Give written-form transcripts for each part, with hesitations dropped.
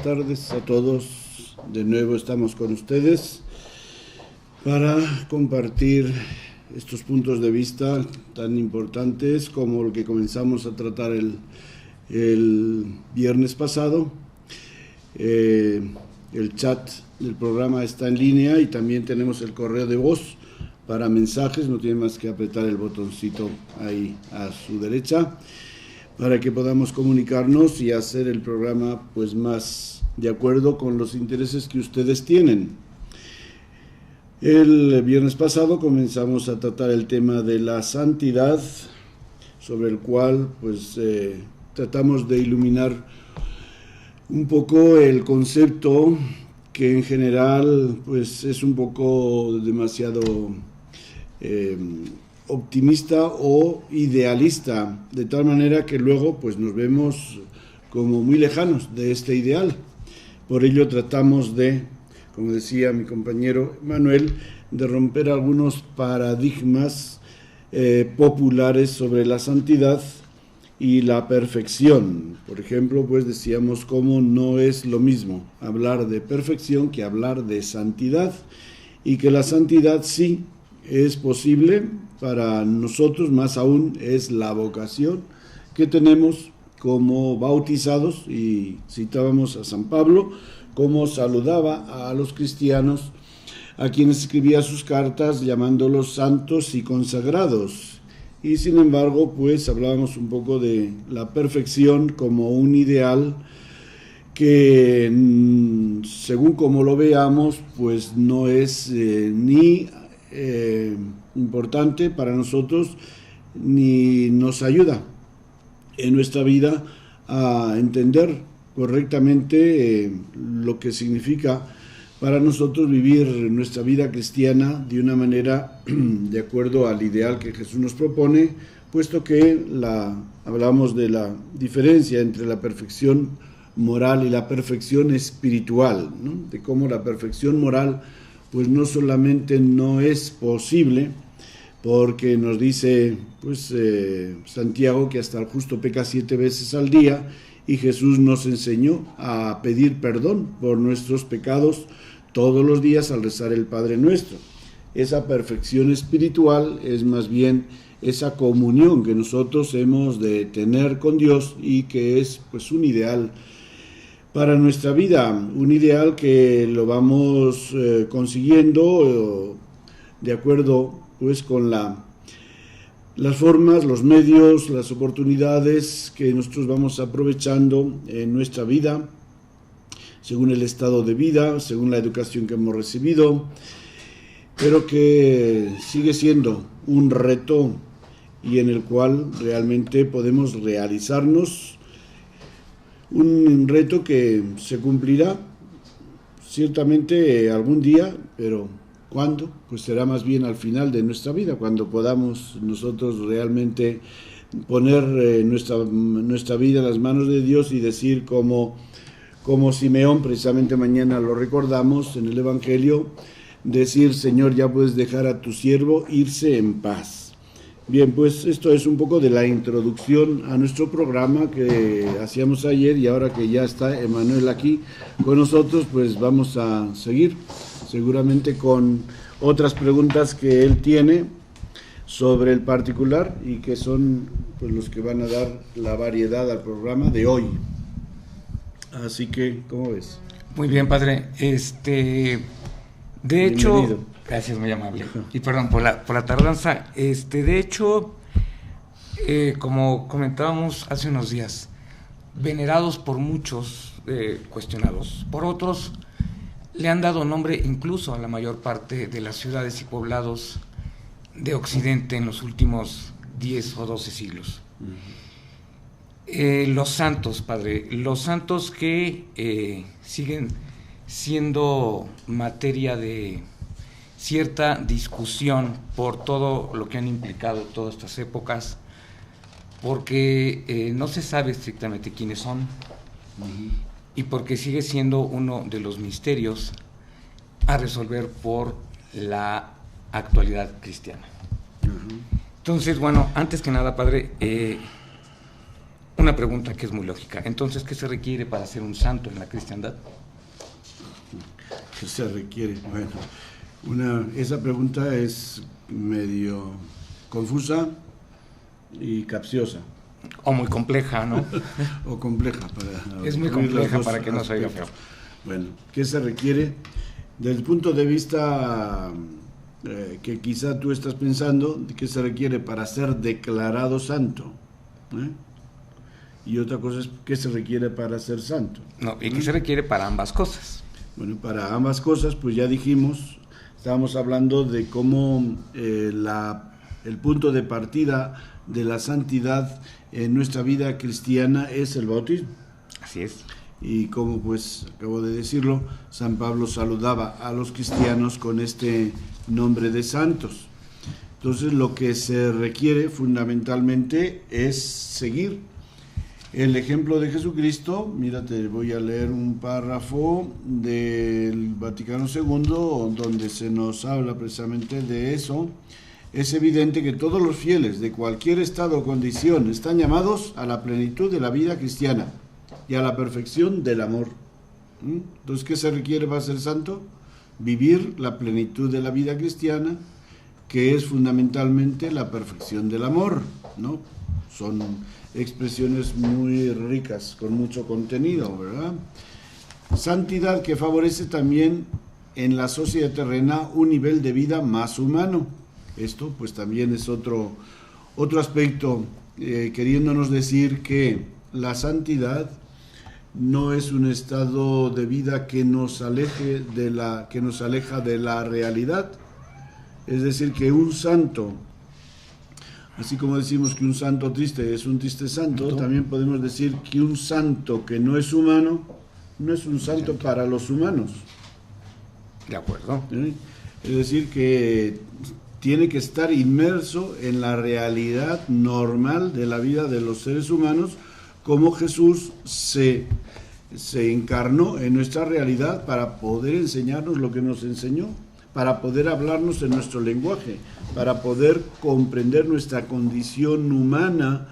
tardes a todos. De nuevo estamos con ustedes para compartir estos puntos de vista tan importantes como el que comenzamos a tratar el viernes pasado. El chat del programa está en línea y también tenemos el correo de voz para mensajes. No tiene más que apretar el botoncito ahí a su derecha para que podamos comunicarnos y hacer el programa pues más de acuerdo con los intereses que ustedes tienen. El viernes pasado comenzamos a tratar el tema de la santidad, sobre el cual pues tratamos de iluminar un poco el concepto que en general pues es un poco demasiado optimista o idealista, de tal manera que luego pues nos vemos como muy lejanos de este ideal. Por ello tratamos de, como decía mi compañero Manuel, de romper algunos paradigmas populares sobre la santidad y la perfección. Por ejemplo, pues decíamos cómo no es lo mismo hablar de perfección que hablar de santidad, y que la santidad sí es posible para nosotros, más aún es la vocación que tenemos como bautizados. Y citábamos a San Pablo, cómo saludaba a los cristianos a quienes escribía sus cartas llamándolos santos y consagrados. Y sin embargo, pues hablábamos un poco de la perfección como un ideal que, según como lo veamos, pues no es ni importante para nosotros, ni nos ayuda en nuestra vida a entender correctamente lo que significa para nosotros vivir nuestra vida cristiana de una manera de acuerdo al ideal que Jesús nos propone, puesto que hablamos de la diferencia entre la perfección moral y la perfección espiritual, ¿no? De cómo la perfección moral pues no solamente no es posible, porque nos dice pues Santiago que hasta el justo peca 7 veces al día, y Jesús nos enseñó a pedir perdón por nuestros pecados todos los días al rezar el Padre Nuestro. Esa perfección espiritual es más bien esa comunión que nosotros hemos de tener con Dios, y que es pues un ideal para nuestra vida, un ideal que lo vamos consiguiendo de acuerdo pues con las formas, los medios, las oportunidades que nosotros vamos aprovechando en nuestra vida, según el estado de vida, según la educación que hemos recibido, pero que sigue siendo un reto y en el cual realmente podemos realizarnos. Un reto que se cumplirá ciertamente algún día, pero ¿cuándo? Pues será más bien al final de nuestra vida, cuando podamos nosotros realmente poner nuestra vida en las manos de Dios y decir como Simeón, precisamente mañana lo recordamos en el Evangelio, decir: Señor, ya puedes dejar a tu siervo irse en paz. Bien, pues esto es un poco de la introducción a nuestro programa que hacíamos ayer, y ahora que ya está Emanuel aquí con nosotros, pues vamos a seguir seguramente con otras preguntas que él tiene sobre el particular, y que son pues los que van a dar la variedad al programa de hoy. Así que, ¿cómo ves? Muy bien, padre. De Bienvenido. hecho, gracias, muy amable. Y perdón por la tardanza. De hecho, como comentábamos hace unos días, venerados por muchos, cuestionados por otros, le han dado nombre incluso a la mayor parte de las ciudades y poblados de Occidente en los últimos 10 o 12 siglos. Los santos, padre, los santos que siguen siendo materia de cierta discusión por todo lo que han implicado todas estas épocas, porque no se sabe estrictamente quiénes son, y porque sigue siendo uno de los misterios a resolver por la actualidad cristiana. Entonces, bueno, antes que nada, padre, una pregunta que es muy lógica. Entonces, ¿qué se requiere para ser un santo en la cristiandad? ¿Qué se requiere? Bueno, esa pregunta es medio confusa y capciosa. O muy compleja, ¿no? O compleja. Es muy compleja para que no se oiga feo. Bueno, ¿qué se requiere? Desde el punto de vista que quizá tú estás pensando, ¿qué se requiere para ser declarado santo? Y otra cosa es, ¿qué se requiere para ser santo? No, ¿y qué se requiere para ambas cosas? Bueno, para ambas cosas, pues ya dijimos, estábamos hablando de cómo el punto de partida de la santidad en nuestra vida cristiana es el bautismo. Así es. Y como pues acabo de decirlo, San Pablo saludaba a los cristianos con este nombre de santos. Entonces lo que se requiere fundamentalmente es seguir el ejemplo de Jesucristo. Mira, te voy a leer un párrafo del Vaticano II donde se nos habla precisamente de eso. Es evidente que todos los fieles de cualquier estado o condición están llamados a la plenitud de la vida cristiana y a la perfección del amor. Entonces, ¿qué se requiere para ser santo? Vivir la plenitud de la vida cristiana, que es fundamentalmente la perfección del amor, ¿no? Son expresiones muy ricas, con mucho contenido, ¿verdad? Santidad que favorece también en la sociedad terrena un nivel de vida más humano. Esto pues también es otro aspecto, queriéndonos decir que la santidad no es un estado de vida que nos aleja de la realidad. Es decir, que un santo, así como decimos que un santo triste es un triste santo, también podemos decir que un santo que no es humano, no es un santo para los humanos. De acuerdo. Es decir, que tiene que estar inmerso en la realidad normal de la vida de los seres humanos, como Jesús se encarnó en nuestra realidad para poder enseñarnos lo que nos enseñó, para poder hablarnos en nuestro lenguaje, para poder comprender nuestra condición humana,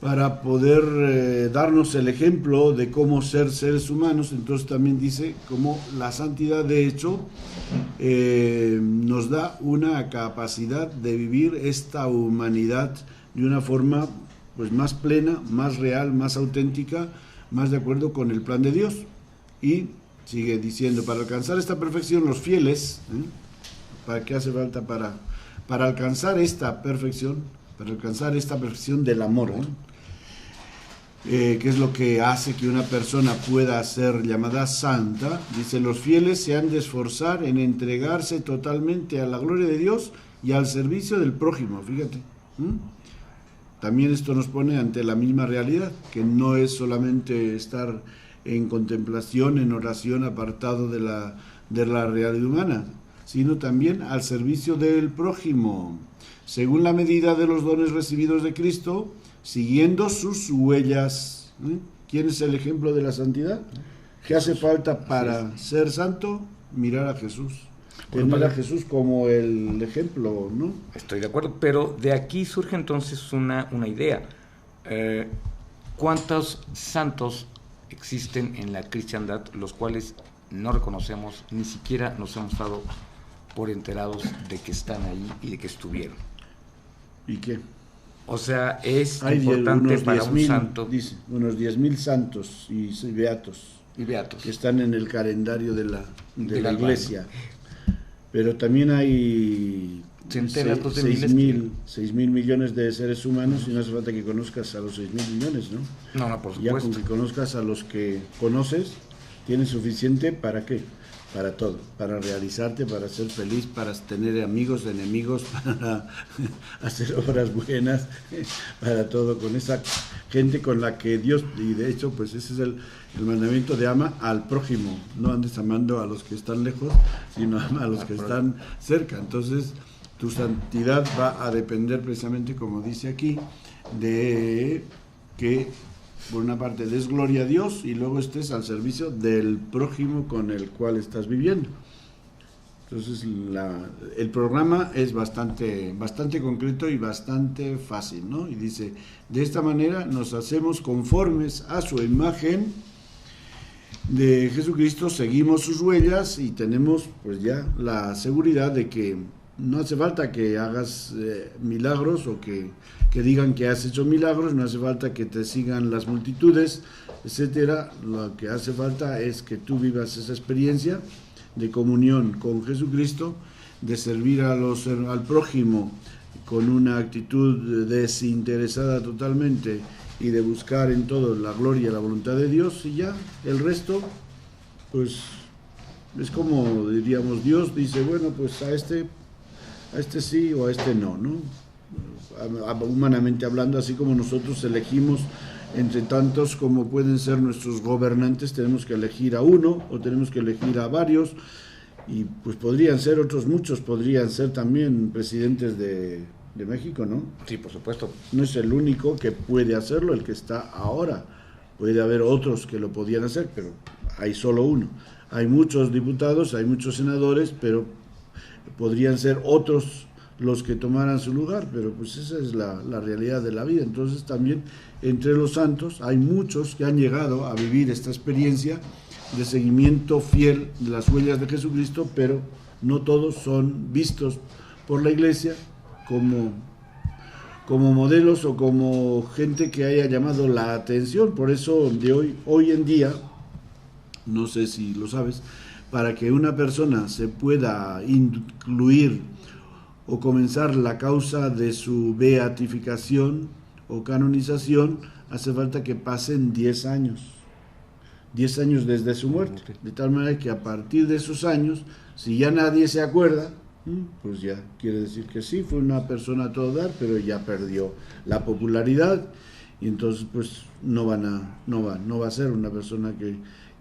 para poder darnos el ejemplo de cómo ser seres humanos. Entonces también dice cómo la santidad de hecho nos da una capacidad de vivir esta humanidad de una forma pues más plena, más real, más auténtica, más de acuerdo con el plan de Dios. Y sigue diciendo, para alcanzar esta perfección los fieles, ¿para qué hace falta? Para alcanzar esta perfección, del amor, que es lo que hace que una persona pueda ser llamada santa. Dice, los fieles se han de esforzar en entregarse totalmente a la gloria de Dios y al servicio del prójimo, fíjate. También esto nos pone ante la misma realidad, que no es solamente estar en contemplación, en oración, apartado de la realidad humana, sino también al servicio del prójimo, según la medida de los dones recibidos de Cristo, siguiendo sus huellas. ¿Quién es el ejemplo de la santidad? ¿Qué hace falta para ser santo? Mirar a Jesús. Tener a Jesús como el ejemplo, ¿no? Estoy de acuerdo, pero de aquí surge entonces una idea. ¿Cuántos santos existen en la cristiandad, los cuales no reconocemos, ni siquiera nos hemos dado por enterados de que están ahí y de que estuvieron? ¿Y qué? O sea, es importante para un santo. Dice, unos 10,000 santos y beatos. Que están en el calendario de la iglesia. Pero también hay 6,000 millones de seres humanos y no hace falta que conozcas a los 6,000 millones, ¿no? No, por supuesto. Ya con que conozcas a los que conoces, tienes suficiente ¿para qué? Para todo, para realizarte, para ser feliz, para tener amigos, enemigos, para hacer obras buenas, para todo, con esa gente con la que Dios, y de hecho pues ese es el mandamiento de ama al prójimo, no andes amando a los que están lejos, sino ama a los que están cerca. Entonces tu santidad va a depender precisamente, como dice aquí, de que por una parte des gloria a Dios y luego estés al servicio del prójimo con el cual estás viviendo. Entonces el programa es bastante concreto y bastante fácil, ¿no? Y dice, de esta manera nos hacemos conformes a su imagen de Jesucristo, seguimos sus huellas y tenemos pues ya la seguridad de que no hace falta que hagas milagros o que digan que has hecho milagros, no hace falta que te sigan las multitudes, etcétera. Lo que hace falta es que tú vivas esa experiencia de comunión con Jesucristo, de servir al prójimo con una actitud desinteresada totalmente y de buscar en todo la gloria y la voluntad de Dios, y ya el resto pues es como diríamos, Dios dice, bueno, pues a este sí o a este no, ¿no? Humanamente hablando, así como nosotros elegimos entre tantos como pueden ser nuestros gobernantes, tenemos que elegir a uno o tenemos que elegir a varios, y pues podrían ser otros muchos, podrían ser también presidentes de México, ¿no? Sí, por supuesto. No es el único que puede hacerlo, el que está ahora. Puede haber otros que lo podían hacer, pero hay solo uno. Hay muchos diputados, hay muchos senadores, pero podrían ser otros los que tomaran su lugar, pero pues esa es la realidad de la vida. Entonces también entre los santos hay muchos que han llegado a vivir esta experiencia de seguimiento fiel de las huellas de Jesucristo, pero no todos son vistos por la Iglesia como modelos o como gente que haya llamado la atención. Por eso hoy en día, no sé si lo sabes, para que una persona se pueda incluir o comenzar la causa de su beatificación o canonización, hace falta que pasen 10 años. 10 años desde su muerte. De tal manera que a partir de esos años, si ya nadie se acuerda, pues ya quiere decir que sí, fue una persona a todo dar, pero ya perdió la popularidad, y entonces pues no va a ser una persona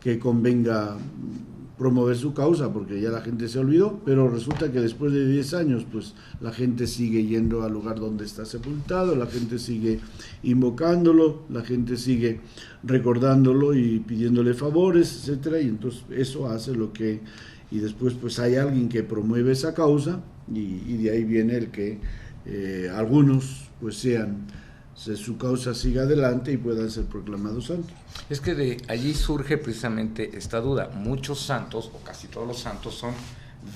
que convenga promover su causa, porque ya la gente se olvidó. Pero resulta que después de 10 años pues la gente sigue yendo al lugar donde está sepultado, la gente sigue invocándolo, la gente sigue recordándolo y pidiéndole favores, etcétera, y entonces eso hace lo que, y después pues hay alguien que promueve esa causa, y de ahí viene el que algunos pues su causa siga adelante y puedan ser proclamados santos. Es que de allí surge precisamente esta duda. Muchos santos, o casi todos los santos, son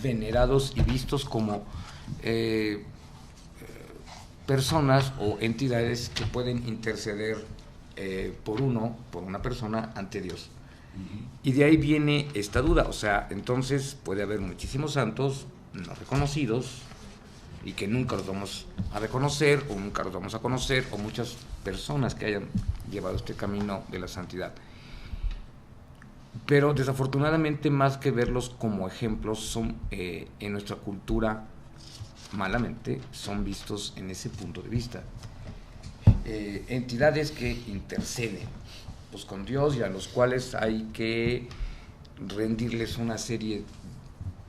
venerados y vistos como personas o entidades que pueden interceder por una persona ante Dios. Y de ahí viene esta duda. O sea, entonces puede haber muchísimos santos no reconocidos y que nunca los vamos a reconocer o nunca los vamos a conocer, o muchas personas que hayan llevado este camino de la santidad. Pero desafortunadamente, más que verlos como ejemplos, son en nuestra cultura, malamente, son vistos en ese punto de vista. Entidades que interceden pues con Dios, y a los cuales hay que rendirles una serie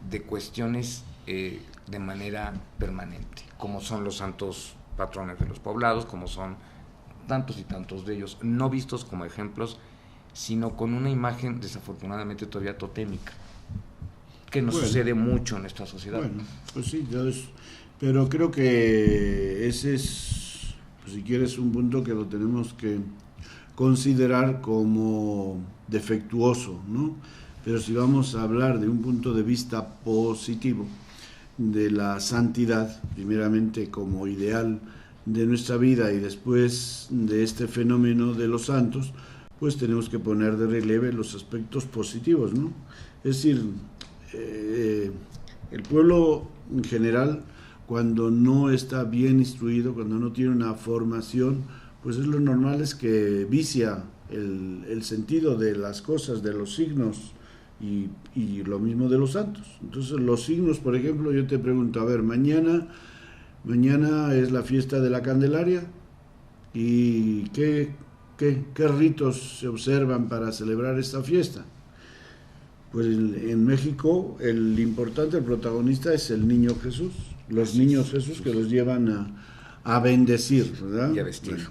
de cuestiones de manera permanente, como son los santos patrones de los poblados, como son tantos y tantos de ellos, no vistos como ejemplos, sino con una imagen desafortunadamente todavía totémica, que nos sucede mucho en esta sociedad. Bueno, pues sí, pero creo que ese es, pues si quieres, un punto que lo tenemos que considerar como defectuoso, ¿no? Pero si vamos a hablar de un punto de vista positivo de la santidad, primeramente como ideal de nuestra vida y después de este fenómeno de los santos, pues tenemos que poner de relieve los aspectos positivos, ¿no? Es decir, el pueblo en general, cuando no está bien instruido, cuando no tiene una formación, pues es lo normal es que vicia el sentido de las cosas, de los signos, y lo mismo de los santos. Entonces los signos, por ejemplo, yo te pregunto, a ver, mañana es la fiesta de la Candelaria, y ¿qué ritos se observan para celebrar esta fiesta? Pues en México el protagonista es el niño Jesús, los niños Jesús que los llevan a bendecir, ¿verdad? Y a vestir. Bueno,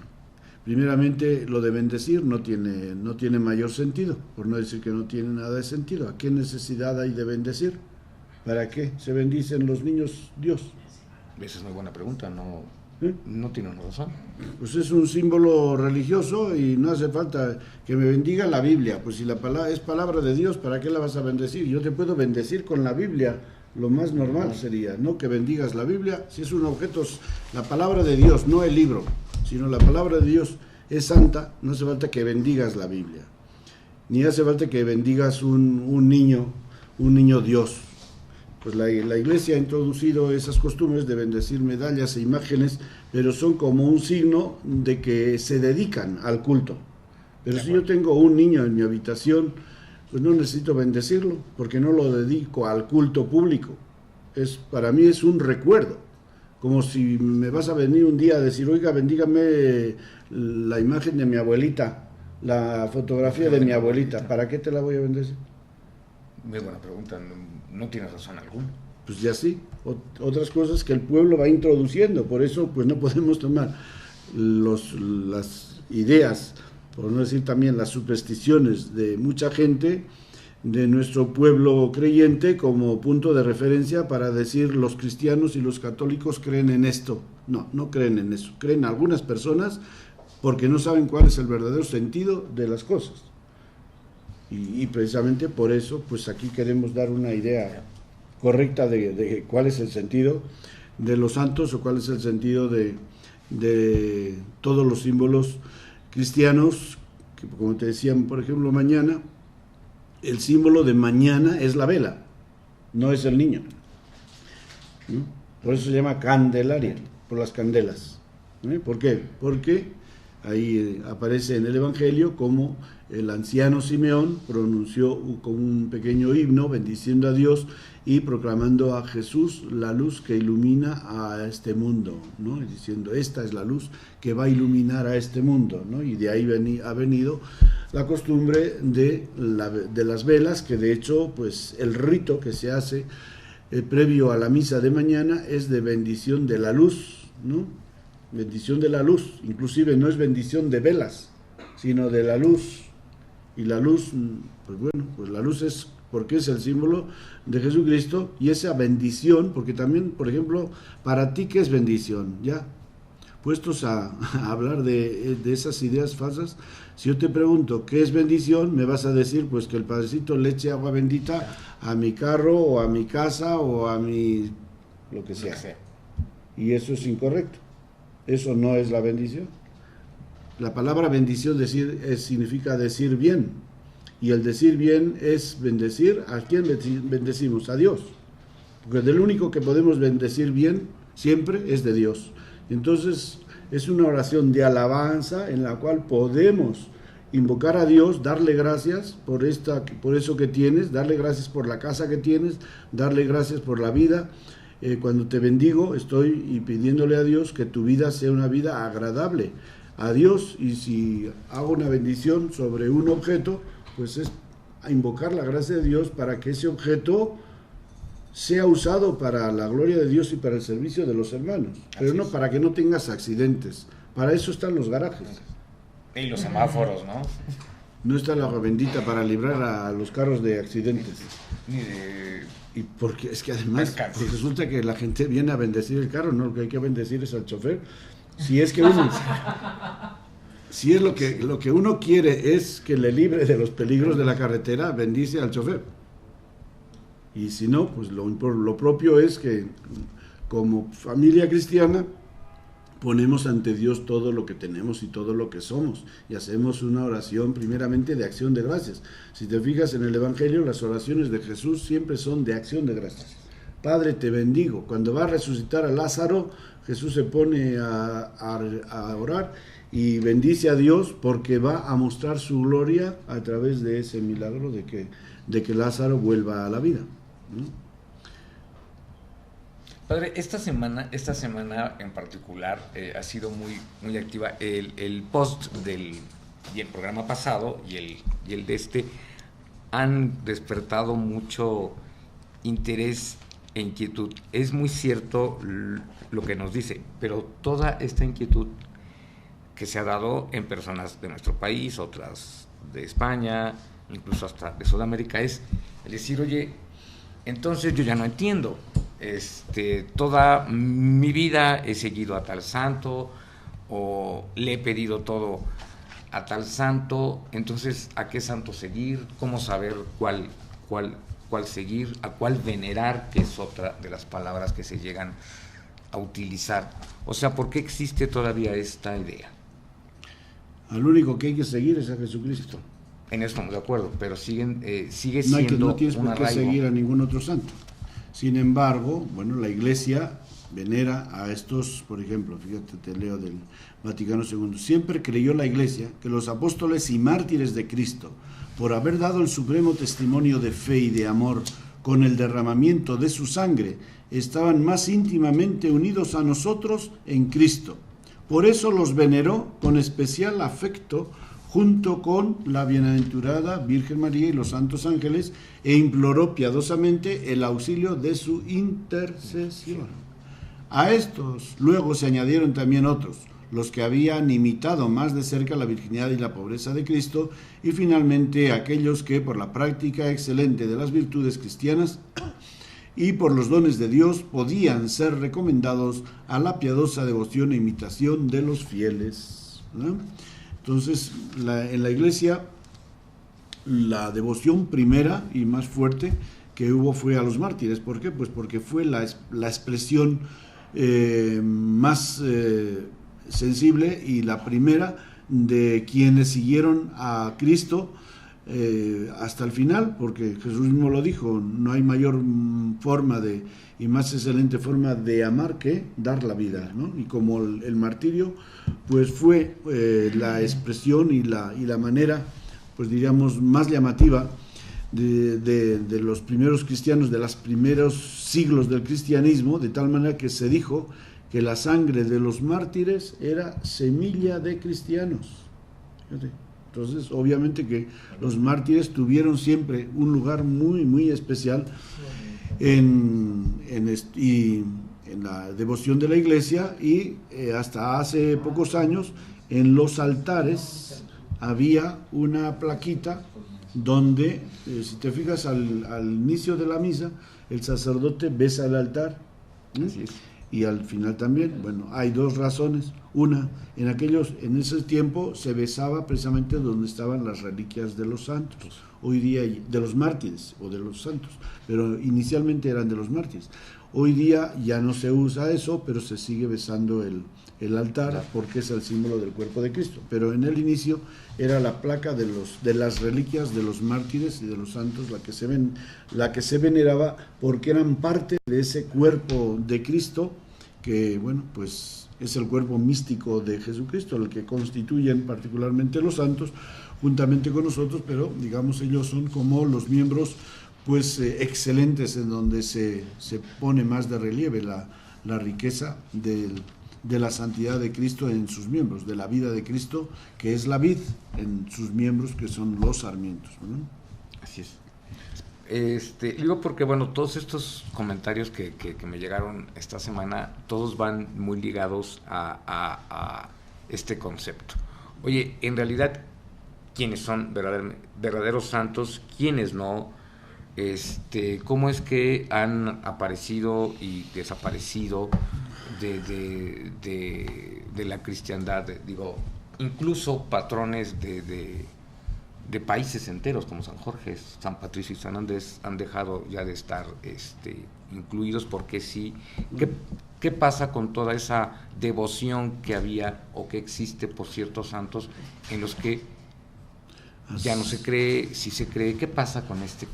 primeramente, lo de bendecir no tiene mayor sentido, por no decir que no tiene nada de sentido. ¿A qué necesidad hay de bendecir? ¿Para qué se bendicen los niños Dios? Esa es muy buena pregunta, no, ¿Eh? no tiene razón. Pues es un símbolo religioso y no hace falta que me bendiga la Biblia. Pues si la palabra es palabra de Dios, ¿para qué la vas a bendecir? Yo te puedo bendecir con la Biblia. Lo más normal sería, no que bendigas la Biblia. Si es un objeto, la palabra de Dios, no el libro, sino la palabra de Dios es santa, no hace falta que bendigas la Biblia. Ni hace falta que bendigas un niño Dios. Pues la Iglesia ha introducido esas costumbres de bendecir medallas e imágenes, pero son como un signo de que se dedican al culto. Pero si yo tengo un niño en mi habitación, pues no necesito bendecirlo, porque no lo dedico al culto público. Para mí es un recuerdo, como si me vas a venir un día a decir, oiga, bendígame la imagen de mi abuelita, la fotografía de mi abuelita, ¿para qué te la voy a bendecir? Muy buena pregunta, no tienes razón alguna. Pues ya sí, otras cosas que el pueblo va introduciendo, por eso pues no podemos tomar las ideas, por no decir también las supersticiones de mucha gente de nuestro pueblo creyente como punto de referencia para decir los cristianos y los católicos creen en esto. No creen en eso, creen algunas personas porque no saben cuál es el verdadero sentido de las cosas. Y precisamente por eso, pues aquí queremos dar una idea correcta de cuál es el sentido de los santos o cuál es el sentido de todos los símbolos cristianos, que como te decía, por ejemplo, mañana, el símbolo de mañana es la vela, no es el niño. ¿No? Por eso se llama Candelaria, por las candelas. ¿Por qué? Porque ahí aparece en el Evangelio como el anciano Simeón pronunció con un pequeño himno bendiciendo a Dios y proclamando a Jesús la luz que ilumina a este mundo, ¿no? Y diciendo, esta es la luz que va a iluminar a este mundo, ¿no? Y de ahí ha venido la costumbre de las velas, que de hecho, pues el rito que se hace previo a la misa de mañana es de bendición de la luz, ¿no? Bendición de la luz, inclusive no es bendición de velas, sino de la luz. Y la luz, pues bueno, pues la luz es porque es el símbolo de Jesucristo, y esa bendición, porque también, por ejemplo, para ti, ¿qué es bendición? Ya, puestos a hablar de esas ideas falsas, si yo te pregunto, ¿qué es bendición? Me vas a decir, pues que el Padrecito le eche agua bendita a mi carro, o a mi casa, o a mi... lo que sea. Y eso es incorrecto. Eso no es la bendición. La palabra bendición significa decir bien. Y el decir bien es bendecir. ¿A quién bendecimos? A Dios. Porque del único que podemos bendecir bien siempre es de Dios. Entonces es una oración de alabanza en la cual podemos invocar a Dios, darle gracias por eso que tienes, darle gracias por la casa que tienes, darle gracias por la vida. Cuando te bendigo, estoy pidiéndole a Dios que tu vida sea una vida agradable a Dios, y si hago una bendición sobre un objeto, pues es a invocar la gracia de Dios para que ese objeto sea usado para la gloria de Dios y para el servicio de los hermanos, pero no para que no tengas accidentes. Para eso están los garajes. Y los semáforos, ¿no? No está la agua bendita para librar a los carros de accidentes. Ni de... Y porque es que además pues resulta que la gente viene a bendecir el carro, no, lo que hay que bendecir es al chofer. Si es que uno, si es lo que uno quiere es que le libre de los peligros de la carretera, bendice al chofer. Y si no, pues lo propio es que como familia cristiana ponemos ante Dios todo lo que tenemos y todo lo que somos, y hacemos una oración primeramente de acción de gracias. Si te fijas en el Evangelio, las oraciones de Jesús siempre son de acción de gracias. Padre, te bendigo. Cuando va a resucitar a Lázaro, Jesús se pone a orar y bendice a Dios porque va a mostrar su gloria a través de ese milagro de que Lázaro vuelva a la vida, ¿no? Padre, esta semana en particular ha sido muy activa. El post y el programa pasado y el de este han despertado mucho interés e inquietud. Es muy cierto lo que nos dice, pero toda esta inquietud que se ha dado en personas de nuestro país, otras de España, incluso hasta de Sudamérica, es el decir, oye, Entonces yo ya no entiendo. Toda mi vida he seguido a tal santo o le he pedido todo a tal santo. Entonces, ¿a qué santo seguir? ¿Cómo saber cuál seguir? ¿A cuál venerar? Que es otra de las palabras que se llegan a utilizar. O sea, ¿por qué existe todavía esta idea? Al único que hay que seguir es a Jesucristo. En eso estamos de acuerdo, pero sigue No siendo tienes un por qué arraigo. seguir a ningún otro santo. Sin embargo, bueno, la Iglesia venera a estos, por ejemplo, fíjate, te leo del Vaticano II. Siempre creyó la Iglesia que los apóstoles y mártires de Cristo, por haber dado el supremo testimonio de fe y de amor con el derramamiento de su sangre, estaban más íntimamente unidos a nosotros en Cristo. Por eso los veneró con especial afecto junto con la bienaventurada Virgen María y los santos ángeles, e imploró piadosamente el auxilio de su intercesión. A estos luego se añadieron también otros, los que habían imitado más de cerca la virginidad y la pobreza de Cristo, y finalmente aquellos que, por la práctica excelente de las virtudes cristianas y por los dones de Dios, podían ser recomendados a la piadosa devoción e imitación de los fieles, ¿no? Entonces, en la Iglesia, la devoción primera y más fuerte que hubo fue a los mártires. ¿Por qué? Pues porque fue la expresión más sensible y la primera de quienes siguieron a Cristo hasta el final, porque Jesús mismo lo dijo: no hay mayor forma y más excelente forma de amar que dar la vida, ¿no? Y como el martirio pues fue la expresión y la manera, pues diríamos, más llamativa de los primeros cristianos, de los primeros siglos del cristianismo, de tal manera que se dijo que la sangre de los mártires era semilla de cristianos. Fíjate. Entonces, obviamente que los mártires tuvieron siempre un lugar muy, muy especial en la devoción de la Iglesia, y hasta hace pocos años en los altares había una plaquita donde, si te fijas, al inicio de la misa, el sacerdote besa el altar. Así es. Y al final también. Bueno, hay dos razones. Una, en ese tiempo se besaba precisamente donde estaban las reliquias de los santos. Hoy día, de los mártires o de los santos, pero inicialmente eran de los mártires. Hoy día ya no se usa eso, pero se sigue besando el altar porque es el símbolo del cuerpo de Cristo. Pero en el inicio era la placa de las reliquias de los mártires y de los santos la que se veneraba, porque eran parte de ese cuerpo de Cristo, que bueno, pues es el cuerpo místico de Jesucristo, el que constituyen particularmente los santos juntamente con nosotros, pero digamos ellos son como los miembros pues excelentes, en donde se pone más de relieve la riqueza de la santidad de Cristo en sus miembros, de la vida de Cristo, que es la vid, en sus miembros, que son los sarmientos, ¿no? Así es. Digo porque, bueno, todos estos comentarios que me llegaron esta semana, todos van muy ligados a este concepto. Oye, en realidad, ¿quiénes son verdaderos santos? ¿Quiénes no? ¿Cómo es que han aparecido y desaparecido de la cristiandad? Digo, incluso patrones de países enteros como San Jorge, San Patricio y San Andrés han dejado ya de estar incluidos, porque sí. ¿Qué pasa con toda esa devoción que había o que existe por ciertos santos en los que ya no se cree? Si se cree, ¿qué pasa con esta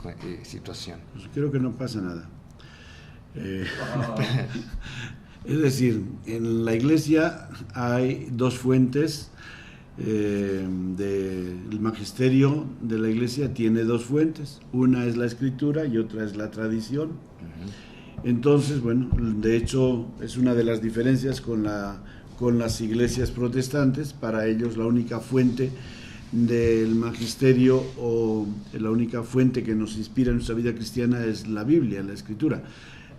situación? Pues creo que no pasa nada. Es decir, en la Iglesia hay dos fuentes. El magisterio de la Iglesia tiene dos fuentes. Una es la Escritura y otra es la tradición. Entonces, bueno, de hecho es una de las diferencias con las iglesias protestantes. Para ellos la única fuente del magisterio, o la única fuente que nos inspira en nuestra vida cristiana, es la Biblia, la Escritura.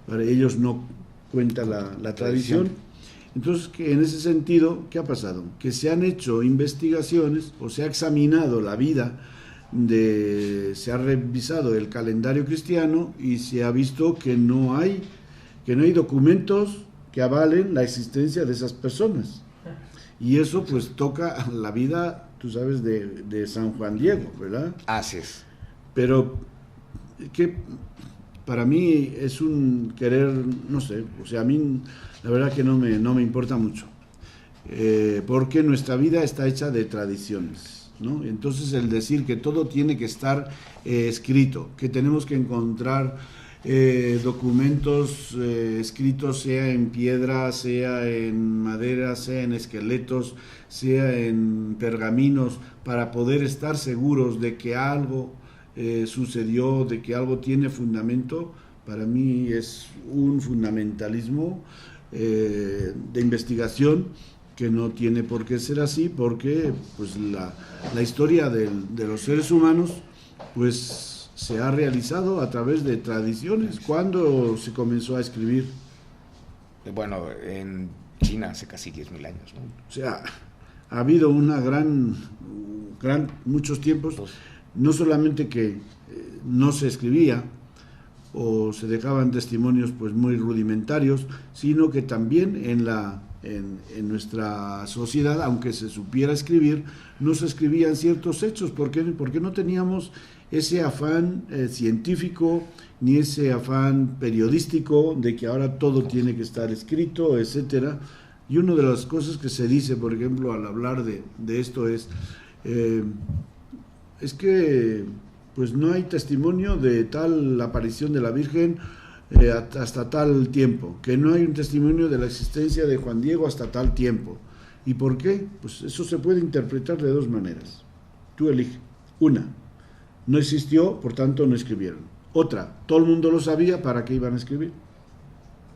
Para ellos no cuenta la tradición. Entonces, que en ese sentido, ¿qué ha pasado? Que se han hecho investigaciones o se ha examinado la vida se ha revisado el calendario cristiano y se ha visto que no hay documentos que avalen la existencia de esas personas. Y eso pues toca la vida, tú sabes, de San Juan Diego, ¿verdad? Así es. Pero que para mí es un querer, no sé, o sea, a mí la verdad que no me importa mucho, porque nuestra vida está hecha de tradiciones, ¿no? Entonces el decir que todo tiene que estar escrito, que tenemos que encontrar documentos escritos, sea en piedra, sea en madera, sea en esqueletos, sea en pergaminos, para poder estar seguros de que algo sucedió, de que algo tiene fundamento, para mí es un fundamentalismo de investigación que no tiene por qué ser así, porque pues la historia de los seres humanos pues se ha realizado a través de tradiciones. ¿Cuándo se comenzó a escribir? Bueno, en China hace casi 10.000 años, ¿no? O sea, ha habido una muchos tiempos, no solamente que no se escribía o se dejaban testimonios pues muy rudimentarios, sino que también en nuestra sociedad, aunque se supiera escribir, no se escribían ciertos hechos, porque no teníamos ese afán científico ni ese afán periodístico de que ahora todo tiene que estar escrito, etcétera. Y una de las cosas que se dice, por ejemplo, al hablar de esto es que pues no hay testimonio de tal aparición de la Virgen hasta tal tiempo, que no hay un testimonio de la existencia de Juan Diego hasta tal tiempo. ¿Y por qué? Pues eso se puede interpretar de dos maneras. Tú eliges. Una, no existió, por tanto no escribieron. Otra, todo el mundo lo sabía, ¿para qué iban a escribir?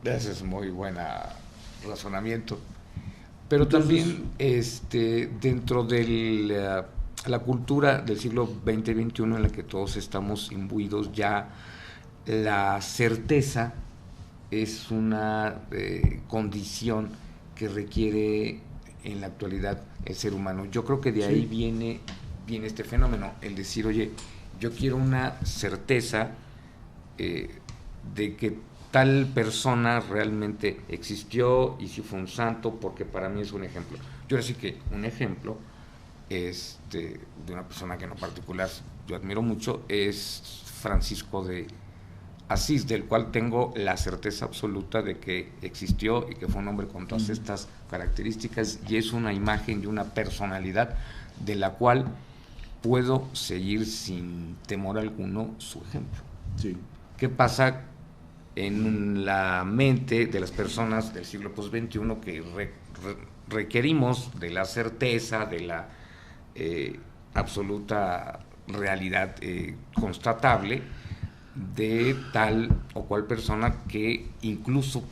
Ese es muy buen razonamiento. Pero entonces, también dentro de la cultura del siglo XX y XXI en la que todos estamos imbuidos, ya la certeza es una condición que requiere en la actualidad el ser humano. Yo creo que de ahí viene este fenómeno, el decir, oye, yo quiero una certeza de que tal persona realmente existió y si fue un santo, porque para mí es un ejemplo. Yo ahora sí que un ejemplo de una persona que en lo particular yo admiro mucho es Francisco de Asís, del cual tengo la certeza absoluta de que existió y que fue un hombre con todas estas características, y es una imagen y una personalidad de la cual puedo seguir sin temor alguno su ejemplo. Sí. ¿Qué pasa en la mente de las personas del siglo XXI que requerimos de la certeza, de la absoluta realidad constatable de tal o cual persona, que incluso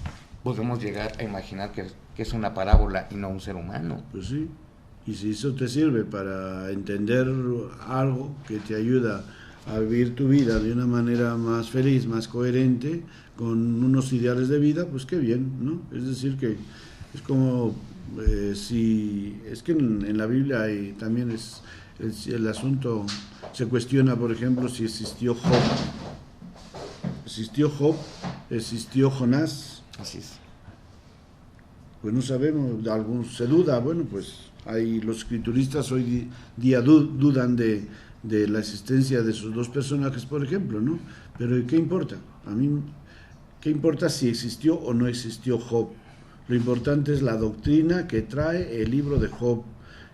podemos llegar a imaginar que es una parábola y no un ser humano? Pues sí, y si eso te sirve para entender algo que te ayuda a vivir tu vida de una manera más feliz, más coherente, con unos ideales de vida, pues qué bien, ¿no? Es decir, que es como si es que en la Biblia también el asunto se cuestiona, por ejemplo, si existió Job. ¿Existió Job? ¿Existió Jonás? Así es. Pues no sabemos, se duda. Bueno, pues los escrituristas hoy día dudan de la existencia de esos dos personajes, por ejemplo, ¿no? Pero ¿qué importa? A mí, ¿qué importa si existió o no existió Job? Lo importante es la doctrina que trae el libro de Job.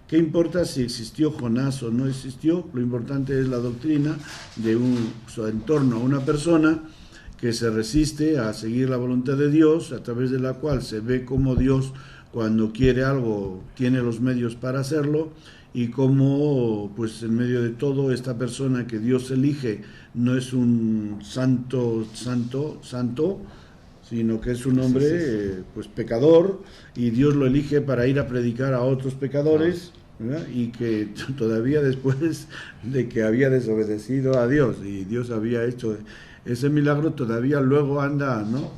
¿Qué importa si existió Jonás o no existió? Lo importante es la doctrina de en torno a una persona que se resiste a seguir la voluntad de Dios, a través de la cual se ve cómo Dios, cuando quiere algo, tiene los medios para hacerlo, y cómo, pues en medio de todo, esta persona que Dios elige no es un santo, sino que es un hombre pues pecador, y Dios lo elige para ir a predicar a otros pecadores, ¿verdad? Y que todavía después de que había desobedecido a Dios y Dios había hecho ese milagro, todavía luego anda, ¿no?,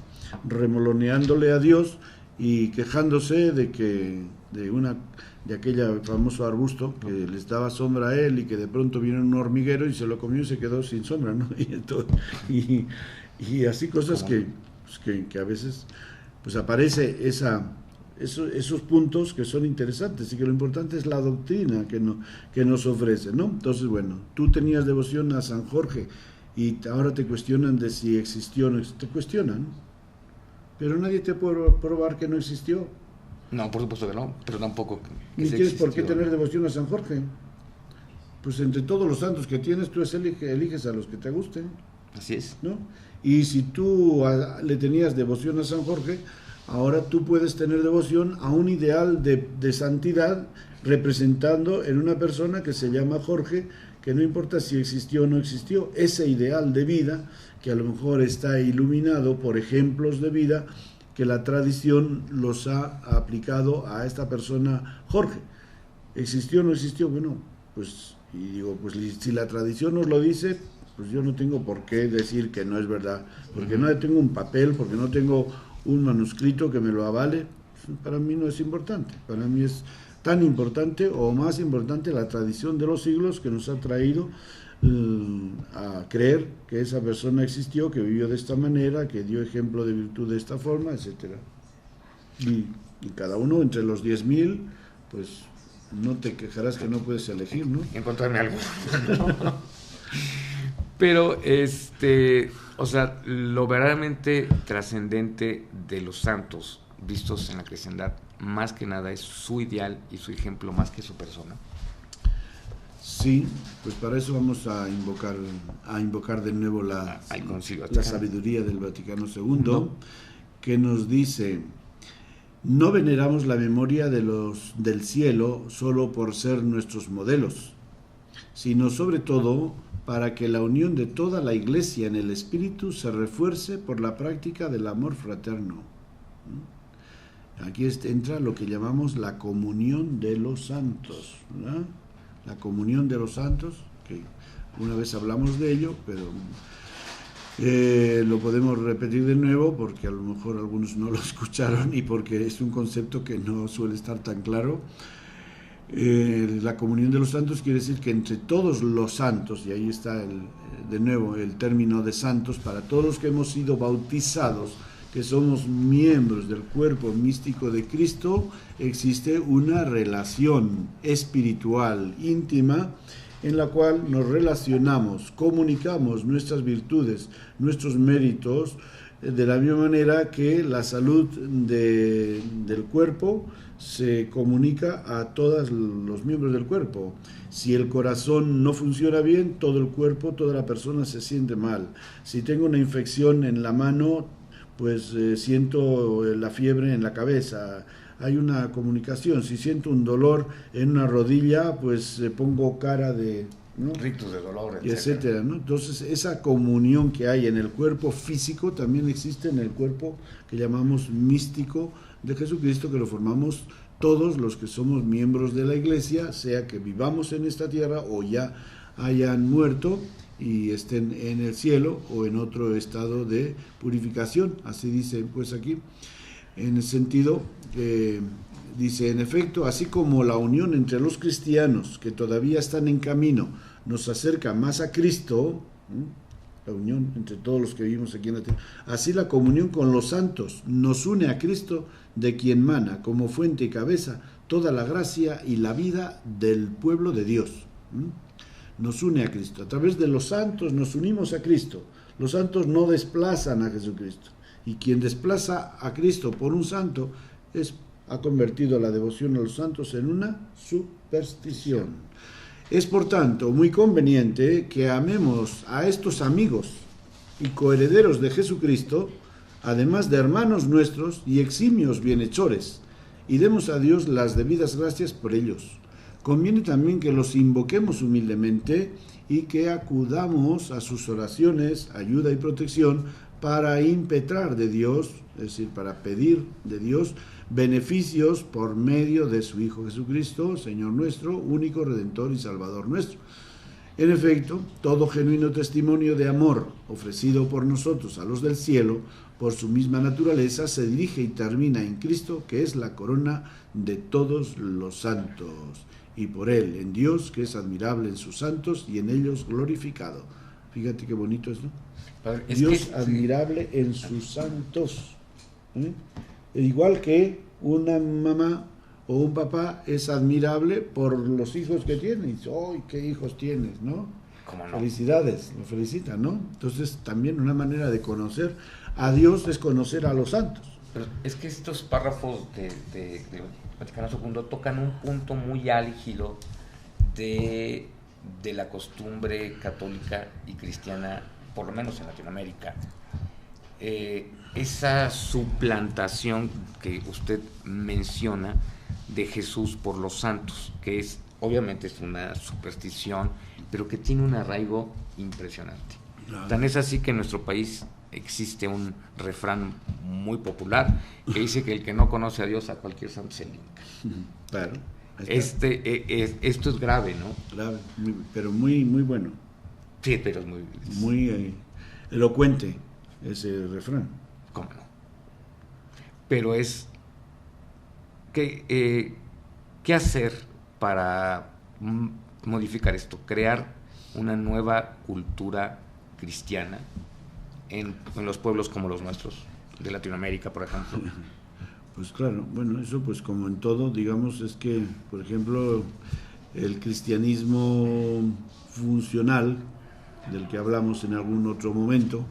remoloneándole a Dios y quejándose de que de aquella famoso arbusto que les daba sombra a él y que de pronto vino un hormiguero y se lo comió y se quedó sin sombra, ¿no? Y así cosas que a veces pues aparece esos puntos que son interesantes y que lo importante es la doctrina que nos ofrece, ¿no? Entonces, bueno, tú tenías devoción a San Jorge y ahora te cuestionan de si existió o no, te cuestionan, pero nadie te puede probar que no existió. No, por supuesto que no, pero tampoco que ni tienes por qué tener devoción a San Jorge. Pues entre todos los santos que tienes, tú eliges a los que te gusten. Así es, ¿no? Y si tú le tenías devoción a San Jorge, ahora tú puedes tener devoción a un ideal de santidad representando en una persona que se llama Jorge, que no importa si existió o no existió, ese ideal de vida que a lo mejor está iluminado por ejemplos de vida que la tradición los ha aplicado a esta persona Jorge. ¿Existió o no existió? Bueno, pues, y digo, pues si la tradición nos lo dice, pues yo no tengo por qué decir que no es verdad, porque no tengo un papel, porque no tengo un manuscrito que me lo avale. Para mí no es importante, para mí es tan importante o más importante la tradición de los siglos que nos ha traído a creer que esa persona existió, que vivió de esta manera, que dio ejemplo de virtud de esta forma, etcétera. Y cada uno entre los 10.000, pues no te quejarás que no puedes elegir, ¿no? Encontrarme algo. Pero, o sea, lo verdaderamente trascendente de los santos vistos en la cristiandad, más que nada es su ideal y su ejemplo más que su persona. Sí, pues para eso vamos a invocar de nuevo la sabiduría del Vaticano II, que nos dice: no veneramos la memoria del cielo solo por ser nuestros modelos, sino sobre todo para que la unión de toda la Iglesia en el Espíritu se refuerce por la práctica del amor fraterno. Aquí entra lo que llamamos la comunión de los santos, ¿verdad? La comunión de los santos, que una vez hablamos de ello, pero lo podemos repetir de nuevo porque a lo mejor algunos no lo escucharon y porque es un concepto que no suele estar tan claro. La comunión de los santos quiere decir que entre todos los santos, y ahí está de nuevo el término de santos, para todos los que hemos sido bautizados, que somos miembros del cuerpo místico de Cristo, existe una relación espiritual íntima en la cual nos relacionamos, comunicamos nuestras virtudes, nuestros méritos, de la misma manera que la salud del cuerpo se comunica a todos los miembros del cuerpo. Si el corazón no funciona bien, todo el cuerpo, toda la persona se siente mal. Si tengo una infección en la mano, pues siento la fiebre en la cabeza. Hay una comunicación. Si siento un dolor en una rodilla, pues pongo cara de, ¿no? Ritos de dolor, etcétera, ¿no? Entonces, esa comunión que hay en el cuerpo físico también existe en el cuerpo que llamamos místico de Jesucristo, que lo formamos todos los que somos miembros de la Iglesia, sea que vivamos en esta tierra o ya hayan muerto y estén en el cielo o en otro estado de purificación. Así dice pues aquí, en el sentido que dice: en efecto, así como la unión entre los cristianos que todavía están en camino nos acerca más a Cristo, la unión entre todos los que vivimos aquí en la tierra, así la comunión con los santos nos une a Cristo, de quien mana como fuente y cabeza toda la gracia y la vida del pueblo de Dios. Nos une a Cristo. A través de los santos nos unimos a Cristo. Los santos no desplazan a Jesucristo. Y quien desplaza a Cristo por un santo ha convertido la devoción a los santos en una superstición. Es por tanto muy conveniente que amemos a estos amigos y coherederos de Jesucristo, además de hermanos nuestros y eximios bienhechores, y demos a Dios las debidas gracias por ellos. Conviene también que los invoquemos humildemente y que acudamos a sus oraciones, ayuda y protección para impetrar de Dios, es decir, para pedir de Dios beneficios por medio de su Hijo Jesucristo, Señor nuestro, único Redentor y Salvador nuestro. En efecto, todo genuino testimonio de amor ofrecido por nosotros a los del cielo, por su misma naturaleza, se dirige y termina en Cristo, que es la corona de todos los santos, y por Él, en Dios, que es admirable en sus santos y en ellos glorificado. Fíjate qué bonito es, ¿no? Dios admirable en sus santos. Igual que una mamá o un papá es admirable por los hijos que tiene. ¡Ay, qué hijos tienes!, ¿no? ¿Cómo no? Felicidades, lo felicitan, ¿no? Entonces, también una manera de conocer a Dios es conocer a los santos. Pero es que estos párrafos de Vaticano II tocan un punto muy álgido de la costumbre católica y cristiana, por lo menos en Latinoamérica. Esa suplantación que usted menciona de Jesús por los santos, que es obviamente es una superstición, pero que tiene un arraigo impresionante. Claro. Tan es así que en nuestro país existe un refrán muy popular que dice que el que no conoce a Dios, a cualquier santo se linka. Claro. Esto es grave, ¿no? Grave, pero muy, muy bueno. Sí, pero es muy elocuente ese refrán. ¿Cómo no? Pero es ¿qué hacer para modificar esto? Crear una nueva cultura cristiana en los pueblos como los nuestros, de Latinoamérica, por ejemplo. Pues claro, bueno, eso pues como en todo, digamos, es que, por ejemplo, el cristianismo funcional, del que hablamos en algún otro momento,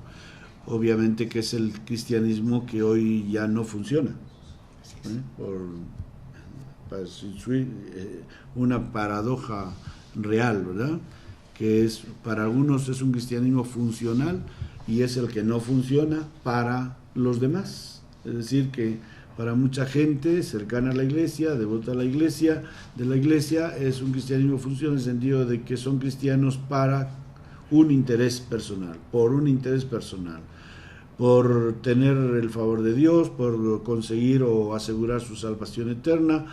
obviamente que es el cristianismo que hoy ya no funciona. Una paradoja real, ¿verdad? Que es, para algunos es un cristianismo funcional y es el que no funciona para los demás. Es decir, que para mucha gente cercana a la iglesia, devota a la iglesia, de la iglesia, es un cristianismo funcional en el sentido de que son cristianos para un interés personal, por un interés personal, por tener el favor de Dios, por conseguir o asegurar su salvación eterna,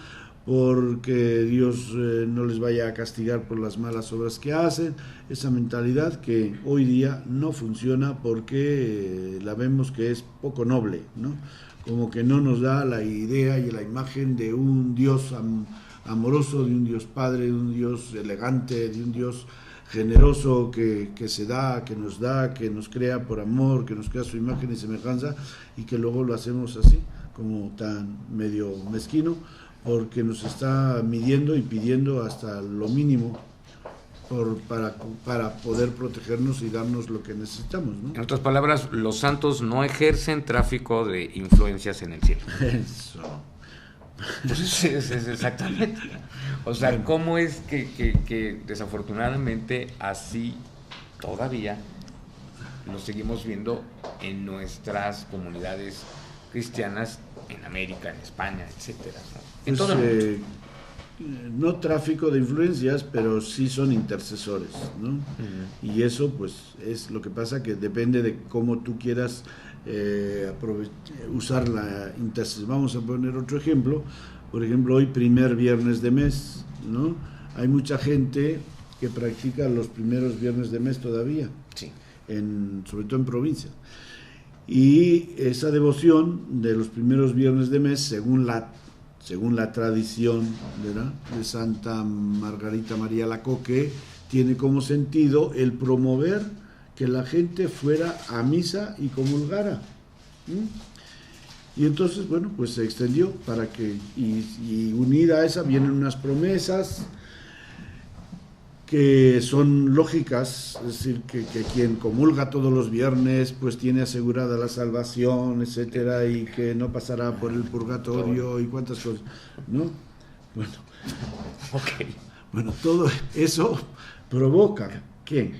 porque Dios no les vaya a castigar por las malas obras que hacen. Esa mentalidad que hoy día no funciona porque la vemos que es poco noble, ¿no? Como que no nos da la idea y la imagen de un Dios amoroso, de un Dios Padre, de un Dios elegante, de un Dios generoso que se da, que nos crea por amor, que nos crea su imagen y semejanza, y que luego lo hacemos así, como tan medio mezquino, porque nos está midiendo y pidiendo hasta lo mínimo para poder protegernos y darnos lo que necesitamos, ¿no? En otras palabras, los santos no ejercen tráfico de influencias en el cielo. Eso. Pues es exactamente. O sea, bueno, ¿cómo es que desafortunadamente así todavía lo seguimos viendo en nuestras comunidades cristianas, en América, en España, etcétera, ¿no? En todo el mundo. No tráfico de influencias, pero sí son intercesores, ¿no? Uh-huh. Y eso pues es lo que pasa, que depende de cómo tú quieras usar la intercesión. Vamos a poner otro ejemplo. Por ejemplo, hoy primer viernes de mes, ¿no? Hay mucha gente que practica los primeros viernes de mes todavía, sí, sobre todo en provincia. Y esa devoción de los primeros viernes de mes, según la tradición, ¿verdad?, de Santa Margarita María Lacoque, tiene como sentido el promover que la gente fuera a misa y comulgara. Y entonces, bueno, pues se extendió para que, y unida a esa vienen unas promesas que son lógicas, es decir, que quien comulga todos los viernes pues tiene asegurada la salvación, etcétera, y que no pasará por el purgatorio y cuántas cosas, ¿no? Bueno, okay. Bueno, todo eso provoca que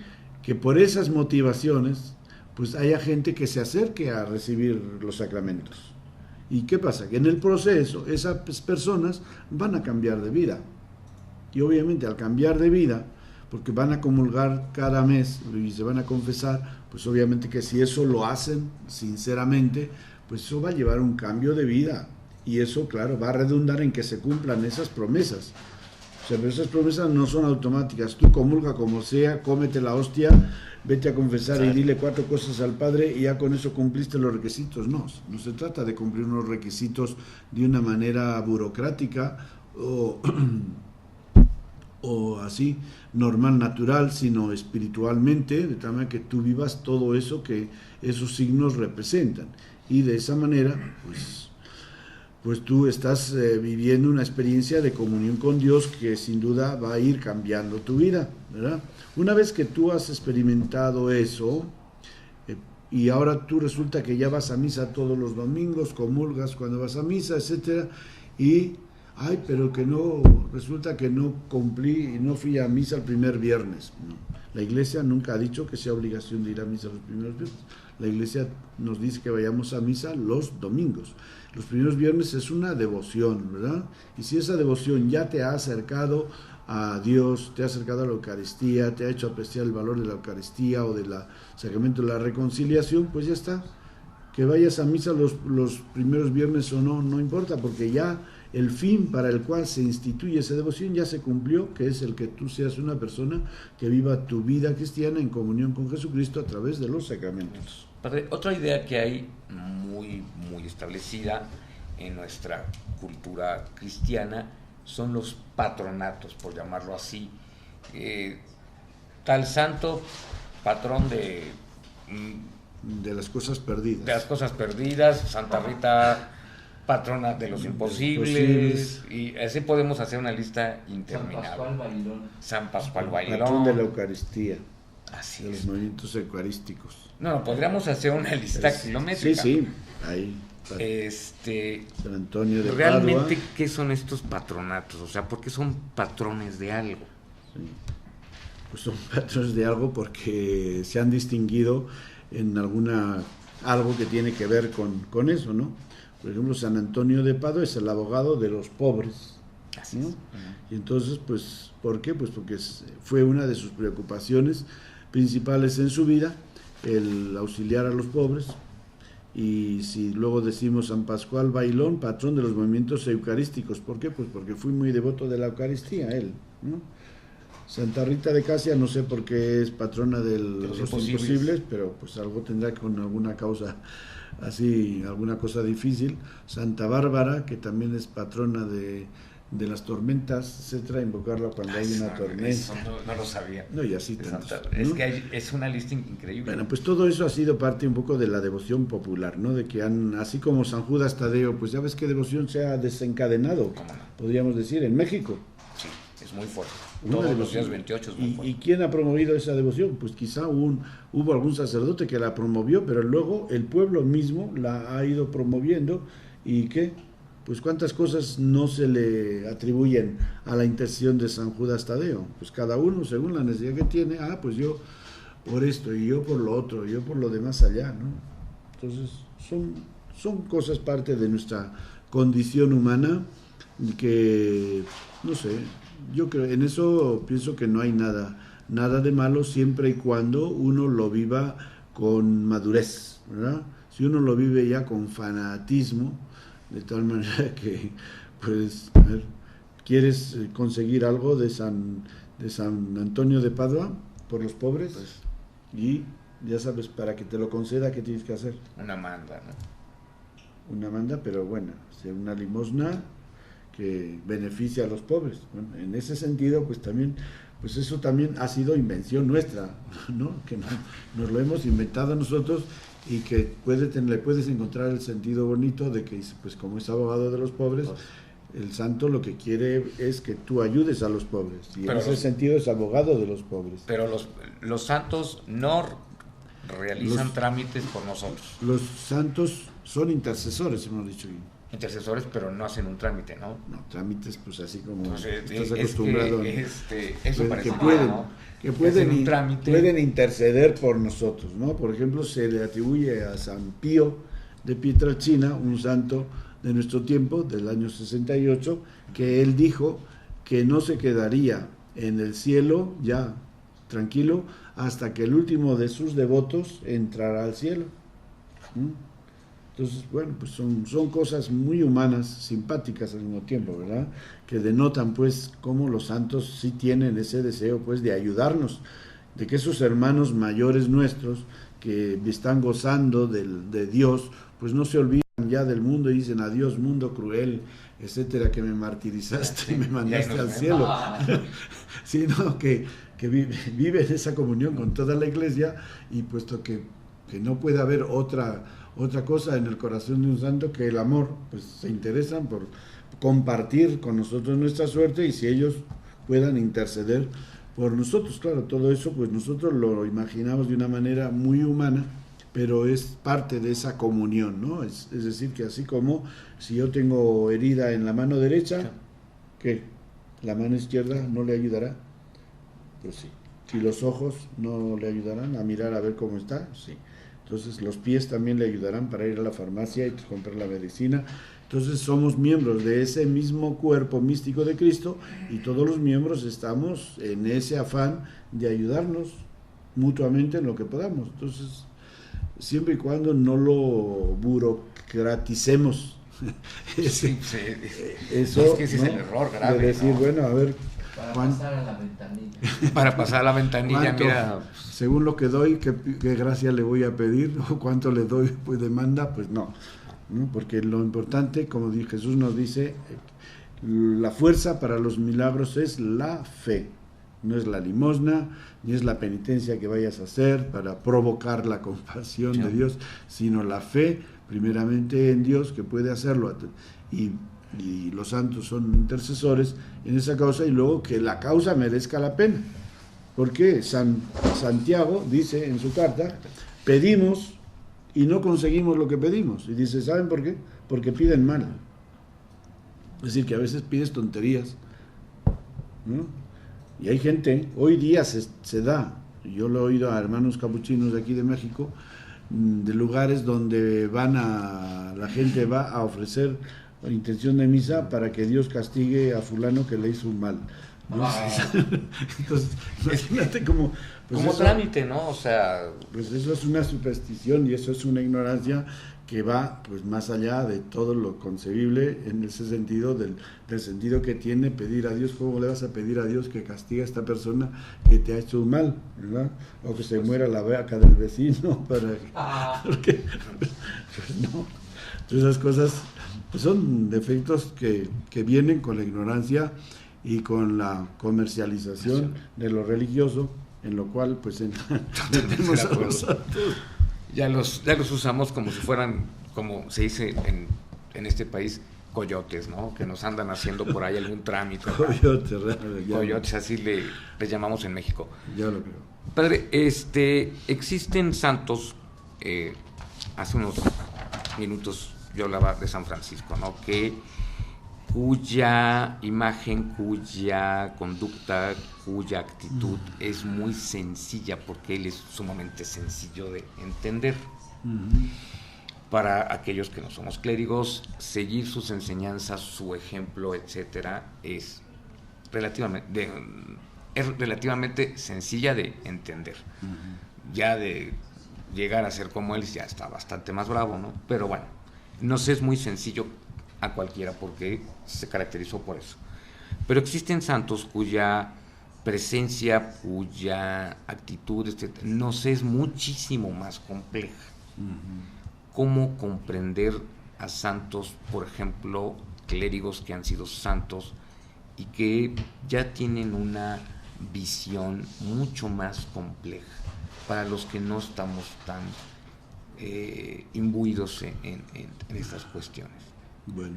por esas motivaciones pues haya gente que se acerque a recibir los sacramentos. ¿Y qué pasa? Que en el proceso esas personas van a cambiar de vida. Y obviamente al cambiar de vida, porque van a comulgar cada mes y se van a confesar, pues obviamente que si eso lo hacen sinceramente, pues eso va a llevar un cambio de vida. Y eso, claro, va a redundar en que se cumplan esas promesas. O sea, pero esas promesas no son automáticas. Tú comulga como sea, cómete la hostia, vete a confesar y dile 4 cosas al Padre y ya con eso cumpliste los requisitos. No, no se trata de cumplir unos requisitos de una manera burocrática o así, normal, natural, sino espiritualmente, de tal manera que tú vivas todo eso que esos signos representan. Y de esa manera, pues tú estás viviendo una experiencia de comunión con Dios que sin duda va a ir cambiando tu vida, ¿verdad? Una vez que tú has experimentado eso, y ahora tú resulta que ya vas a misa todos los domingos, comulgas cuando vas a misa, etcétera, y pero que no, resulta que no cumplí y no fui a misa el primer viernes. No. La Iglesia nunca ha dicho que sea obligación de ir a misa los primeros viernes. La Iglesia nos dice que vayamos a misa los domingos. Los primeros viernes es una devoción, ¿verdad? Y si esa devoción ya te ha acercado a Dios, te ha acercado a la Eucaristía, te ha hecho apreciar el valor de la Eucaristía o del sacramento de la reconciliación, pues ya está. Que vayas a misa los primeros viernes o no, no importa, porque ya el fin para el cual se instituye esa devoción ya se cumplió, que es el que tú seas una persona que viva tu vida cristiana en comunión con Jesucristo a través de los sacramentos. Padre, otra idea que hay muy establecida en nuestra cultura cristiana son los patronatos, por llamarlo así. Tal santo, patrón de las cosas perdidas. De las cosas perdidas, Santa Rita, patrona de los imposibles, y así podemos hacer una lista interminable. San Pascual Bailón. Patrón de la Eucaristía. Así de es. Los movimientos eucarísticos. No, podríamos hacer una lista kilométrica. Sí, ahí. San Antonio de realmente, Padua. ¿qué son estos patronatos? O sea, ¿por qué son patrones de algo? Sí. Pues son patrones de algo porque se han distinguido en algo que tiene que ver con eso, ¿no? Por ejemplo, San Antonio de Padua es el abogado de los pobres, Así ¿no? es. Y entonces, pues, ¿por qué? Pues porque fue una de sus preocupaciones principales en su vida, el auxiliar a los pobres. Y si luego decimos San Pascual Bailón, patrón de los movimientos eucarísticos, ¿por qué? Pues porque fui muy devoto de la Eucaristía, él, ¿no? Santa Rita de Casia, no sé por qué es patrona de los imposibles, pero pues algo tendrá con alguna causa así, alguna cosa difícil. Santa Bárbara, que también es patrona de las tormentas, etcétera, invocarla cuando hay una tormenta. Eso no lo sabía. No, y así tantos, ¿no? Es que es una lista increíble. Bueno, pues todo eso ha sido parte un poco de la devoción popular, ¿no? De que así como San Judas Tadeo, pues ya ves qué devoción se ha desencadenado, ¿Cómo no? podríamos decir, en México. Sí, es muy fuerte. Una Todos devoción. los días 28 es muy fuerte. ¿Y quién ha promovido esa devoción? Pues quizá hubo algún sacerdote que la promovió, pero luego el pueblo mismo la ha ido promoviendo. ¿Y qué? Pues cuántas cosas no se le atribuyen a la intercesión de San Judas Tadeo. Pues cada uno según la necesidad que tiene, pues yo por esto, y yo por lo otro, y yo por lo demás allá, ¿no? Entonces son cosas parte de nuestra condición humana que, no sé, yo creo, en eso pienso que no hay nada de malo siempre y cuando uno lo viva con madurez, ¿verdad? Si uno lo vive ya con fanatismo, de tal manera que, pues, ¿quieres conseguir algo de San Antonio de Padua por los pobres? Pues, y ya sabes, para que te lo conceda, ¿qué tienes que hacer? una manda, ¿no? Una manda, pero buena, una limosna que beneficia a los pobres. Bueno, en ese sentido, pues también, pues eso también ha sido invención nuestra, ¿no? Que nos lo hemos inventado nosotros y que le puedes encontrar el sentido bonito de que, pues como es abogado de los pobres, el santo lo que quiere es que tú ayudes a los pobres, y en ese sentido es abogado de los pobres. Pero los santos no realizan trámites por nosotros. Los santos son intercesores, hemos dicho. Intercesores, pero no hacen un trámite, ¿no? No, trámites, pues así como Entonces, estás acostumbrado. Eso parece que pueden interceder por nosotros, ¿no? Por ejemplo, se le atribuye a San Pío de Pietrelcina, un santo de nuestro tiempo, del año 68, que él dijo que no se quedaría en el cielo ya tranquilo hasta que el último de sus devotos entrara al cielo. Entonces, bueno, pues son cosas muy humanas, simpáticas al mismo tiempo, ¿verdad? Que denotan pues cómo los santos sí tienen ese deseo pues de ayudarnos, de que esos hermanos mayores nuestros que están gozando de Dios, pues no se olvidan ya del mundo y dicen adiós mundo cruel, etcétera, que me martirizaste y me mandaste al cielo. Sino que vive en esa comunión con toda la iglesia, y puesto que no puede haber otra cosa en el corazón de un santo que el amor, pues se interesan por compartir con nosotros nuestra suerte, y si ellos puedan interceder por nosotros. Claro, todo eso pues nosotros lo imaginamos de una manera muy humana, pero es parte de esa comunión, ¿no? Es decir, que así como si yo tengo herida en la mano derecha, ¿qué? ¿La mano izquierda no le ayudará? Pues sí. Si los ojos no le ayudarán a mirar a ver cómo está, sí. Entonces los pies también le ayudarán para ir a la farmacia y comprar la medicina. Entonces somos miembros de ese mismo cuerpo místico de Cristo, y todos los miembros estamos en ese afán de ayudarnos mutuamente en lo que podamos. Entonces, siempre y cuando no lo burocraticemos, eso, es que ese, ¿no? Es el error grave, de decir, ¿no? Bueno, a ver, para pasar a la ventanilla. Para pasar a la ventanilla, mira. Según lo que doy, ¿qué gracia le voy a pedir? ¿O cuánto le doy pues demanda? Pues no, porque lo importante, como Jesús nos dice, la fuerza para los milagros es la fe. No es la limosna, ni es la penitencia que vayas a hacer para provocar la compasión de Dios, sino la fe primeramente en Dios, que puede hacerlo, y los santos son intercesores en esa causa, y luego que la causa merezca la pena. Porque Santiago dice en su carta, pedimos y no conseguimos lo que pedimos. Y dice, ¿saben por qué? Porque piden mal. Es decir, que a veces pides tonterías, ¿no? Y hay gente, hoy día se da, yo lo he oído a hermanos capuchinos de aquí de México, de lugares donde la gente va a ofrecer intención de misa para que Dios castigue a fulano que le hizo un mal, ¿no? Entonces, imagínate como... Pues como eso, trámite, ¿no? O sea... Pues eso es una superstición, y eso es una ignorancia que va pues más allá de todo lo concebible, en ese sentido del sentido que tiene pedir a Dios. ¿Cómo le vas a pedir a Dios que castigue a esta persona que te ha hecho un mal, ¿verdad? O que se muera la vaca del vecino porque pues no. Esas cosas pues son defectos que vienen con la ignorancia y con la comercialización de lo religioso, en lo cual pues entendemos a los santos. Ya los usamos como si fueran, como se dice en este país, coyotes, ¿no? Que nos andan haciendo por ahí algún trámite. Coyotes, así les llamamos en México. Ya lo creo. Padre, existen santos, hace unos minutos yo hablaba de San Francisco, ¿no? Cuya imagen, cuya conducta, cuya actitud es muy sencilla, porque él es sumamente sencillo de entender. Para aquellos que no somos clérigos, seguir sus enseñanzas, su ejemplo, etcétera, es relativamente sencilla de entender. Ya de llegar a ser como él ya está bastante más bravo, ¿no? Pero bueno, nos es muy sencillo a cualquiera, porque se caracterizó por eso. Pero existen santos cuya presencia, cuya actitud, nos es muchísimo más compleja. ¿Cómo comprender a santos, por ejemplo, clérigos que han sido santos y que ya tienen una visión mucho más compleja para los que no estamos tan imbuidos en estas cuestiones? Bueno,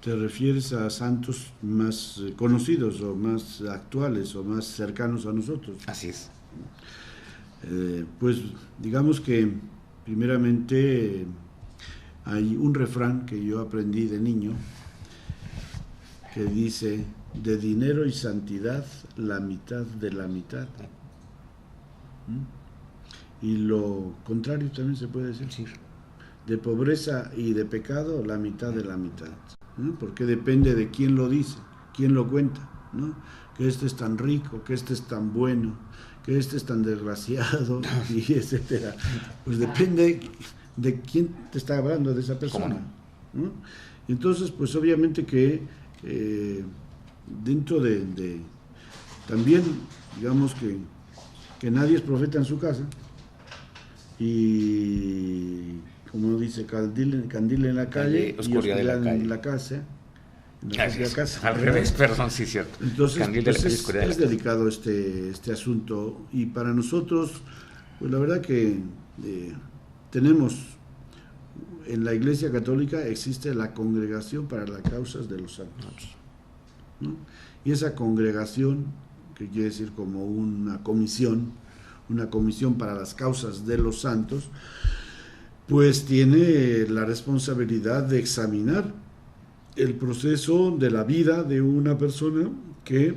¿te refieres a santos más conocidos o más actuales o más cercanos a nosotros? Así es. Pues digamos que primeramente hay un refrán que yo aprendí de niño que dice: de dinero y santidad la mitad de la mitad. Y lo contrario también se puede decir. Sí. De pobreza y de pecado la mitad de la mitad, ¿no? Porque depende de quién lo dice, quién lo cuenta, ¿no? Que este es tan rico, que este es tan bueno, que este es tan desgraciado, y etcétera. Pues depende de quién te está hablando, de esa persona. ¿Cómo no? ¿No? Entonces, pues obviamente que dentro de también, digamos que nadie es profeta en su casa, y como dice, candil en la calle, oscuridad de la calle. en la casa. Al revés, perdón, sí, cierto. Entonces, Candil de la pues calle, es delicado este asunto, y para nosotros, pues la verdad que tenemos, en la Iglesia Católica existe la Congregación para las Causas de los Santos, ¿no? Y esa congregación, que quiere decir como una comisión para las causas de los santos, pues tiene la responsabilidad de examinar el proceso de la vida de una persona que,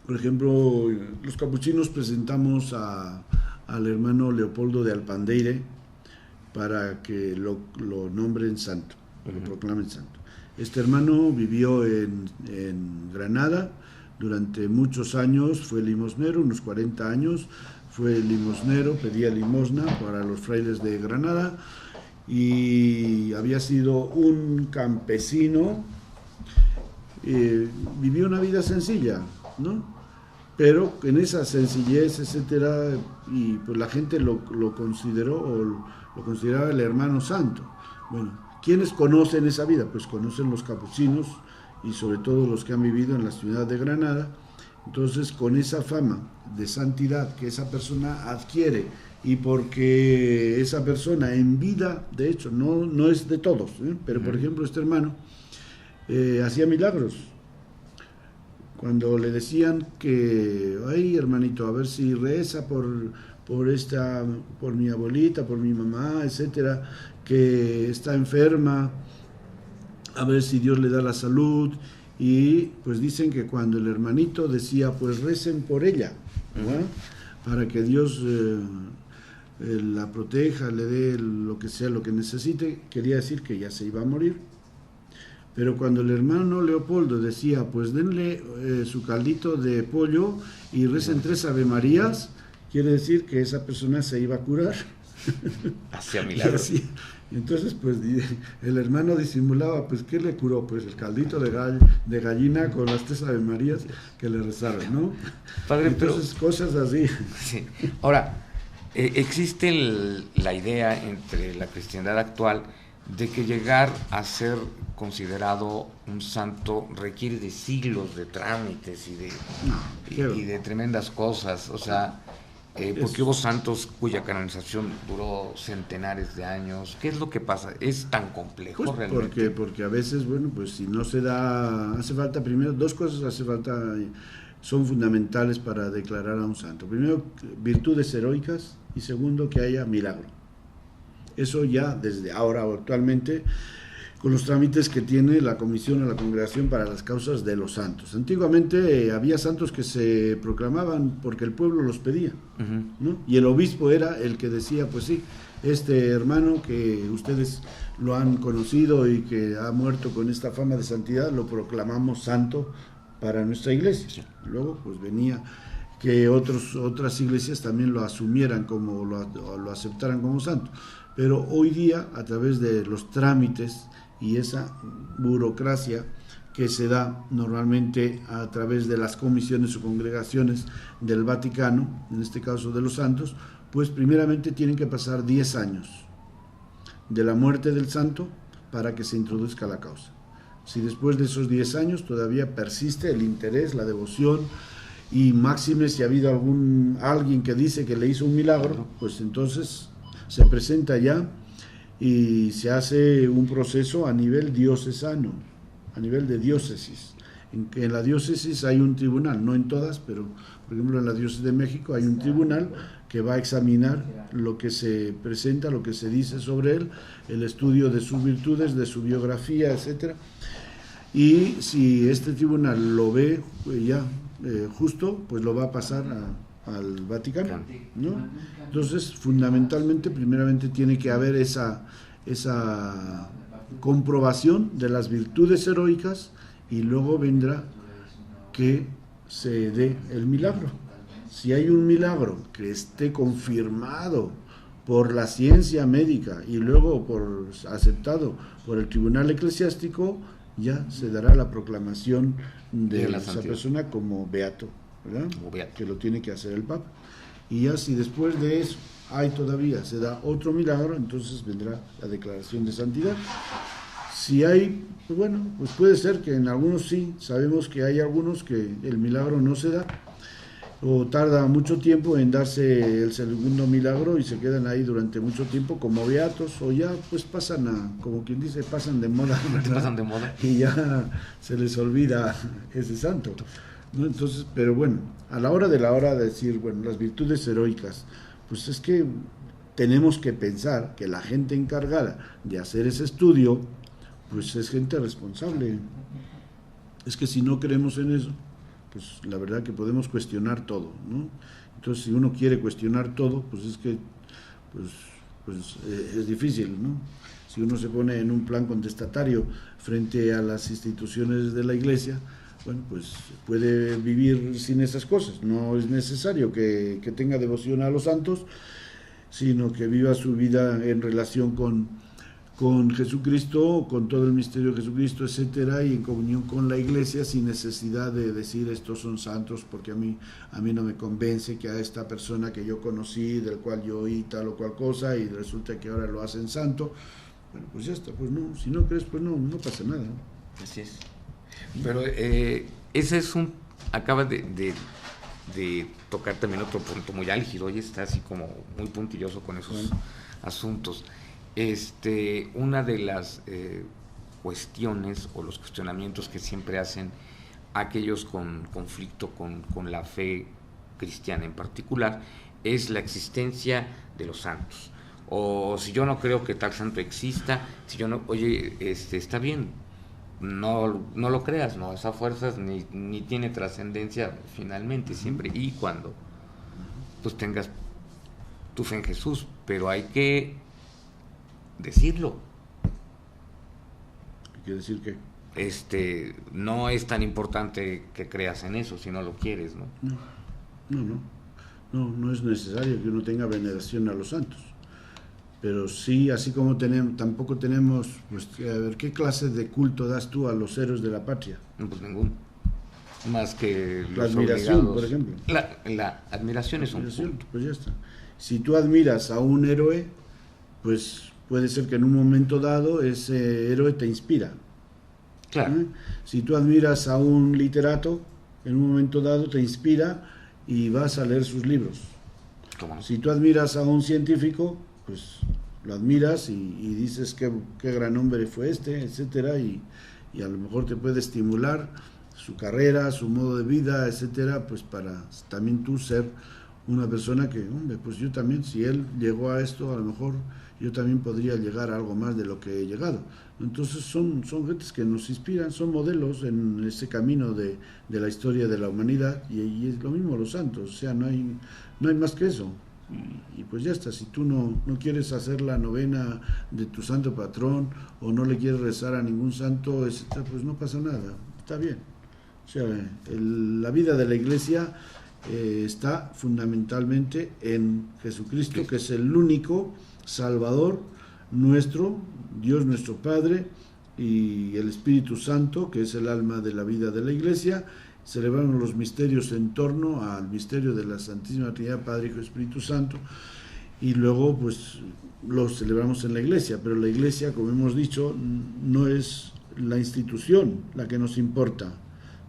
por ejemplo, los capuchinos presentamos al hermano Leopoldo de Alpandeire para que lo nombren santo, lo proclamen santo. Este hermano vivió en Granada durante muchos años, fue limosnero, unos 40 años, fue limosnero, pedía limosna para los frailes de Granada, y había sido un campesino, vivió una vida sencilla, ¿no? Pero en esa sencillez, etcétera, y pues la gente lo consideró, o lo consideraba el hermano santo. Bueno, ¿quiénes conocen esa vida? Pues conocen los capuchinos, y sobre todo los que han vivido en la ciudad de Granada. Entonces, con esa fama de santidad que esa persona adquiere, y porque esa persona en vida, de hecho, no es de todos, pero por ejemplo este hermano hacía milagros. Cuando le decían que, ay hermanito, a ver si reza por mi abuelita, por mi mamá, etcétera, que está enferma, a ver si Dios le da la salud. Y pues dicen que cuando el hermanito decía, pues recen por ella, ¿verdad? Para que Dios la proteja, le dé lo que sea, lo que necesite, quería decir que ya se iba a morir. Pero cuando el hermano Leopoldo decía, pues denle su caldito de pollo y recen 3 Ave Marías, quiere decir que esa persona se iba a curar. Hacía milagros. Entonces, pues el hermano disimulaba, pues ¿qué le curó? Pues el caldito de gallina con las 3 Ave Marías que le rezaron, ¿no? Padre, entonces, cosas así. Sí. Ahora, existe la idea entre la cristiandad actual de que llegar a ser considerado un santo requiere de siglos de trámites y de tremendas cosas, o sea, porque hubo santos cuya canonización duró centenares de años. ¿Qué es lo que pasa? ¿Es tan complejo pues realmente? Porque a veces, bueno, pues si no se da, hace falta primero, 2 cosas son fundamentales para declarar a un santo. Primero, virtudes heroicas, y segundo, que haya milagro. Eso ya desde ahora, actualmente, con los trámites que tiene la Comisión o la Congregación para las Causas de los Santos. Antiguamente había santos que se proclamaban porque el pueblo los pedía, ¿no? Y el obispo era el que decía, pues sí, este hermano que ustedes lo han conocido y que ha muerto con esta fama de santidad, lo proclamamos santo para nuestra iglesia. Sí. Luego pues venía que otras iglesias también lo asumieran como, lo aceptaran como santo. Pero hoy día, a través de los trámites y esa burocracia que se da normalmente a través de las comisiones o congregaciones del Vaticano, en este caso de los santos, pues primeramente tienen que pasar 10 años de la muerte del santo para que se introduzca la causa. Si después de esos 10 años todavía persiste el interés, la devoción, y máxime si ha habido alguien que dice que le hizo un milagro, pues entonces se presenta ya y se hace un proceso a nivel diocesano, a nivel de diócesis. En la diócesis hay un tribunal, no en todas, pero por ejemplo en la diócesis de México hay un tribunal que va a examinar lo que se presenta, lo que se dice sobre él, el estudio de sus virtudes, de su biografía, etcétera. Y si este tribunal lo ve ya justo, pues lo va a pasar al Vaticano, ¿no? Entonces, fundamentalmente, primeramente tiene que haber esa comprobación de las virtudes heroicas, y luego vendrá que se dé el milagro. Si hay un milagro que esté confirmado por la ciencia médica y luego por aceptado por el tribunal eclesiástico, ya se dará la proclamación de esa persona como beato, ¿verdad? Que lo tiene que hacer el Papa. Y ya si después de eso todavía se da otro milagro, entonces vendrá la declaración de santidad. Si hay, pues bueno, pues puede ser que en algunos sí, sabemos que hay algunos que el milagro no se da, o tarda mucho tiempo en darse el segundo milagro y se quedan ahí durante mucho tiempo como beatos, o ya pues pasan como quien dice, pasan de moda, pasan de moda y ya se les olvida ese santo, ¿no? Entonces, pero bueno, a la hora de decir, bueno, las virtudes heroicas, pues es que tenemos que pensar que la gente encargada de hacer ese estudio, pues es gente responsable. Es que si no creemos en eso, pues la verdad que podemos cuestionar todo, ¿no? Entonces, si uno quiere cuestionar todo, pues es que es difícil, ¿no? Si uno se pone en un plan contestatario frente a las instituciones de la Iglesia, bueno, pues puede vivir sin esas cosas. No es necesario que tenga devoción a los santos, sino que viva su vida en relación con Jesucristo, con todo el misterio de Jesucristo, etcétera, y en comunión con la Iglesia, sin necesidad de decir estos son santos, porque a mí no me convence que a esta persona que yo conocí, del cual yo oí tal o cual cosa, y resulta que ahora lo hacen santo. Bueno, pues ya está, pues no, si no crees, pues no pasa nada. Así es. Pero ese es acaba de tocar también otro punto muy álgido, y está así como muy puntilloso con esos asuntos. Una de las cuestiones o los cuestionamientos que siempre hacen aquellos con conflicto con la fe cristiana en particular es la existencia de los santos. O si yo no creo que tal santo exista, si yo no, oye, está bien, no lo creas, no, esa fuerza ni tiene trascendencia finalmente, siempre y cuando pues tengas tu fe en Jesús, pero hay que decirlo. ¿Quiere decir qué? No es tan importante que creas en eso si no lo quieres, ¿no? No es necesario que uno tenga veneración a los santos, pero sí, así como tampoco tenemos, pues, a ver, ¿qué clase de culto das tú a los héroes de la patria? No, pues ninguno, más que la los admiración, obligados. por ejemplo. La admiración es un culto. Pues ya está. Si tú admiras a un héroe, pues puede ser que en un momento dado ese héroe te inspira. Claro. Si tú admiras a un literato, en un momento dado te inspira y vas a leer sus libros. ¿Cómo no? Si tú admiras a un científico, pues lo admiras y dices qué gran hombre fue etcétera, y a lo mejor te puede estimular su carrera, su modo de vida, etcétera, pues para también tú ser una persona que, hombre, pues yo también, si él llegó a esto, a lo mejor yo también podría llegar a algo más de lo que he llegado. Entonces son gentes que nos inspiran, son modelos en ese camino de la historia de la humanidad, y es lo mismo los santos, o sea, no hay más que eso. Y pues ya está, si tú no quieres hacer la novena de tu santo patrón, o no le quieres rezar a ningún santo, etcétera, pues no pasa nada, está bien. O sea, la vida de la Iglesia está fundamentalmente en Jesucristo, que es el único Salvador nuestro, Dios nuestro Padre, y el Espíritu Santo, que es el alma de la vida de la Iglesia. Celebramos los misterios en torno al misterio de la Santísima Trinidad, Padre, Hijo y Espíritu Santo, y luego pues los celebramos en la Iglesia, pero la Iglesia, como hemos dicho, no es la institución la que nos importa,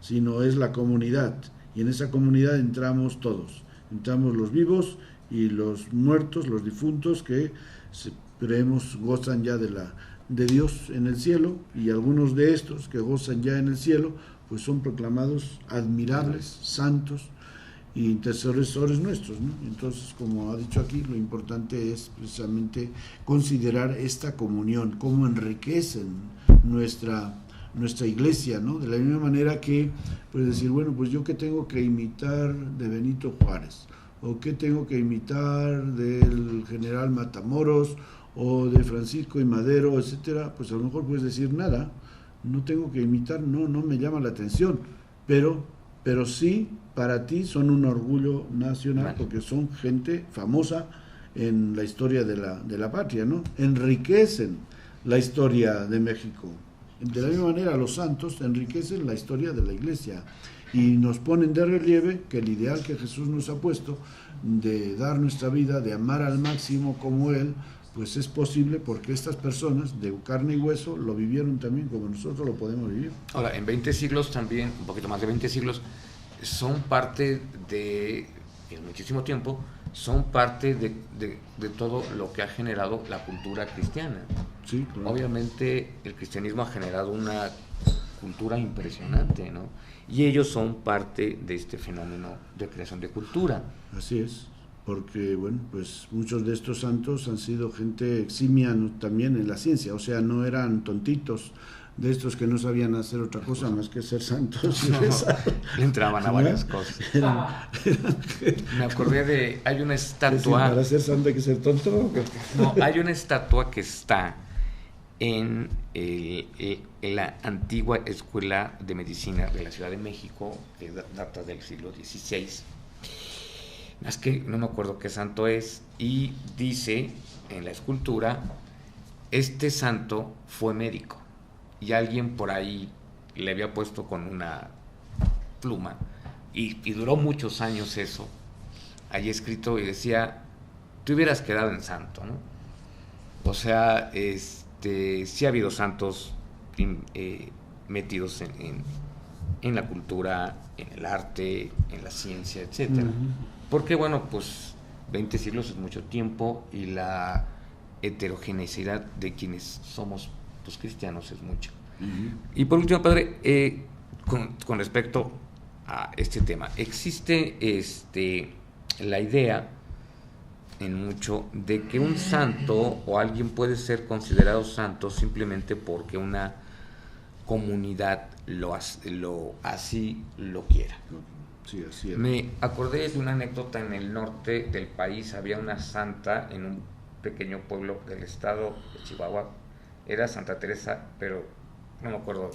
sino es la comunidad, y en esa comunidad entramos todos, entramos los vivos y los muertos, los difuntos, que creemos gozan ya de Dios en el cielo, y algunos de estos que gozan ya en el cielo pues son proclamados admirables, santos y intercesores nuestros, ¿no? Entonces, como ha dicho aquí, lo importante es precisamente considerar esta comunión, cómo enriquecen nuestra Iglesia, ¿no? De la misma manera que, pues decir, bueno, pues yo qué tengo que imitar de Benito Juárez, o qué tengo que imitar del general Matamoros, o de Francisco y Madero, etcétera, pues a lo mejor puedes decir nada, no tengo que imitar, no me llama la atención, pero sí, para ti son un orgullo nacional, porque son gente famosa en la historia de la patria, ¿no? Enriquecen la historia de México. De la misma manera, los santos enriquecen la historia de la Iglesia y nos ponen de relieve que el ideal que Jesús nos ha puesto de dar nuestra vida, de amar al máximo como Él, pues es posible porque estas personas de carne y hueso lo vivieron también como nosotros lo podemos vivir. Ahora, en 20 siglos también, un poquito más de 20 siglos, son parte de, en muchísimo tiempo, son parte de todo lo que ha generado la cultura cristiana. Sí, claro. Obviamente el cristianismo ha generado una cultura impresionante, ¿no? Y ellos son parte de este fenómeno de creación de cultura. Así es, porque bueno, pues muchos de estos santos han sido gente eximia también en la ciencia, o sea, no eran tontitos de estos que no sabían hacer otra cosa más que ser santos. No, le entraban a varias cosas. Me acordé de, hay una estatua. ¿Para ser santo hay que ser tonto? No, hay una estatua que está en la antigua Escuela de Medicina de la Ciudad de México, que data del siglo XVI. Es que no me acuerdo qué santo es, y dice en la escultura, este santo fue médico, y alguien por ahí le había puesto con una pluma, y duró muchos años eso, ahí escrito, y decía, te hubieras quedado en santo, ¿no? O sea, sí ha habido santos metidos en la cultura, en el arte, en la ciencia, etcétera. Porque, bueno, pues 20 siglos es mucho tiempo y la heterogeneidad de quienes somos pues, cristianos es mucha. Y por último, padre, con respecto a este tema, existe la idea en mucho de que un santo o alguien puede ser considerado santo simplemente porque una comunidad así lo quiera. Sí, así es. Me acordé de una anécdota en el norte del país. Había una santa en un pequeño pueblo del estado de Chihuahua. Era Santa Teresa, pero no me acuerdo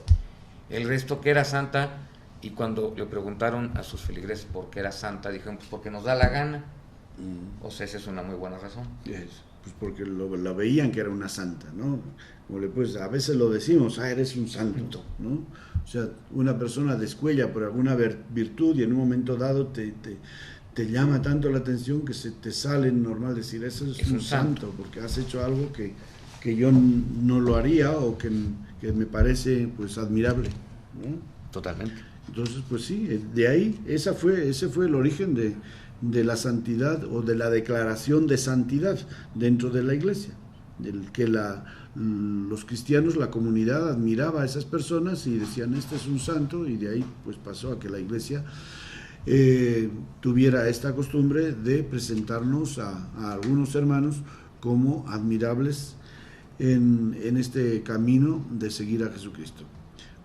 el resto que era santa. Y cuando le preguntaron a sus feligreses por qué era santa, dijeron, pues porque nos da la gana. O sea, esa es una muy buena razón. Pues porque la veían que era una santa, ¿no? Como pues a veces lo decimos, eres un santo, ¿no? O sea, una persona descuella por alguna virtud y en un momento dado te llama tanto la atención que se te sale normal decir, eso es un santo, porque has hecho algo que yo no lo haría o que me parece pues admirable, ¿no? Totalmente. Entonces, pues sí, de ahí, ese fue el origen de la santidad o de la declaración de santidad dentro de la iglesia, del que los cristianos, la comunidad admiraba a esas personas y decían, este es un santo, y de ahí pues pasó a que la iglesia tuviera esta costumbre de presentarnos a algunos hermanos como admirables en este camino de seguir a Jesucristo.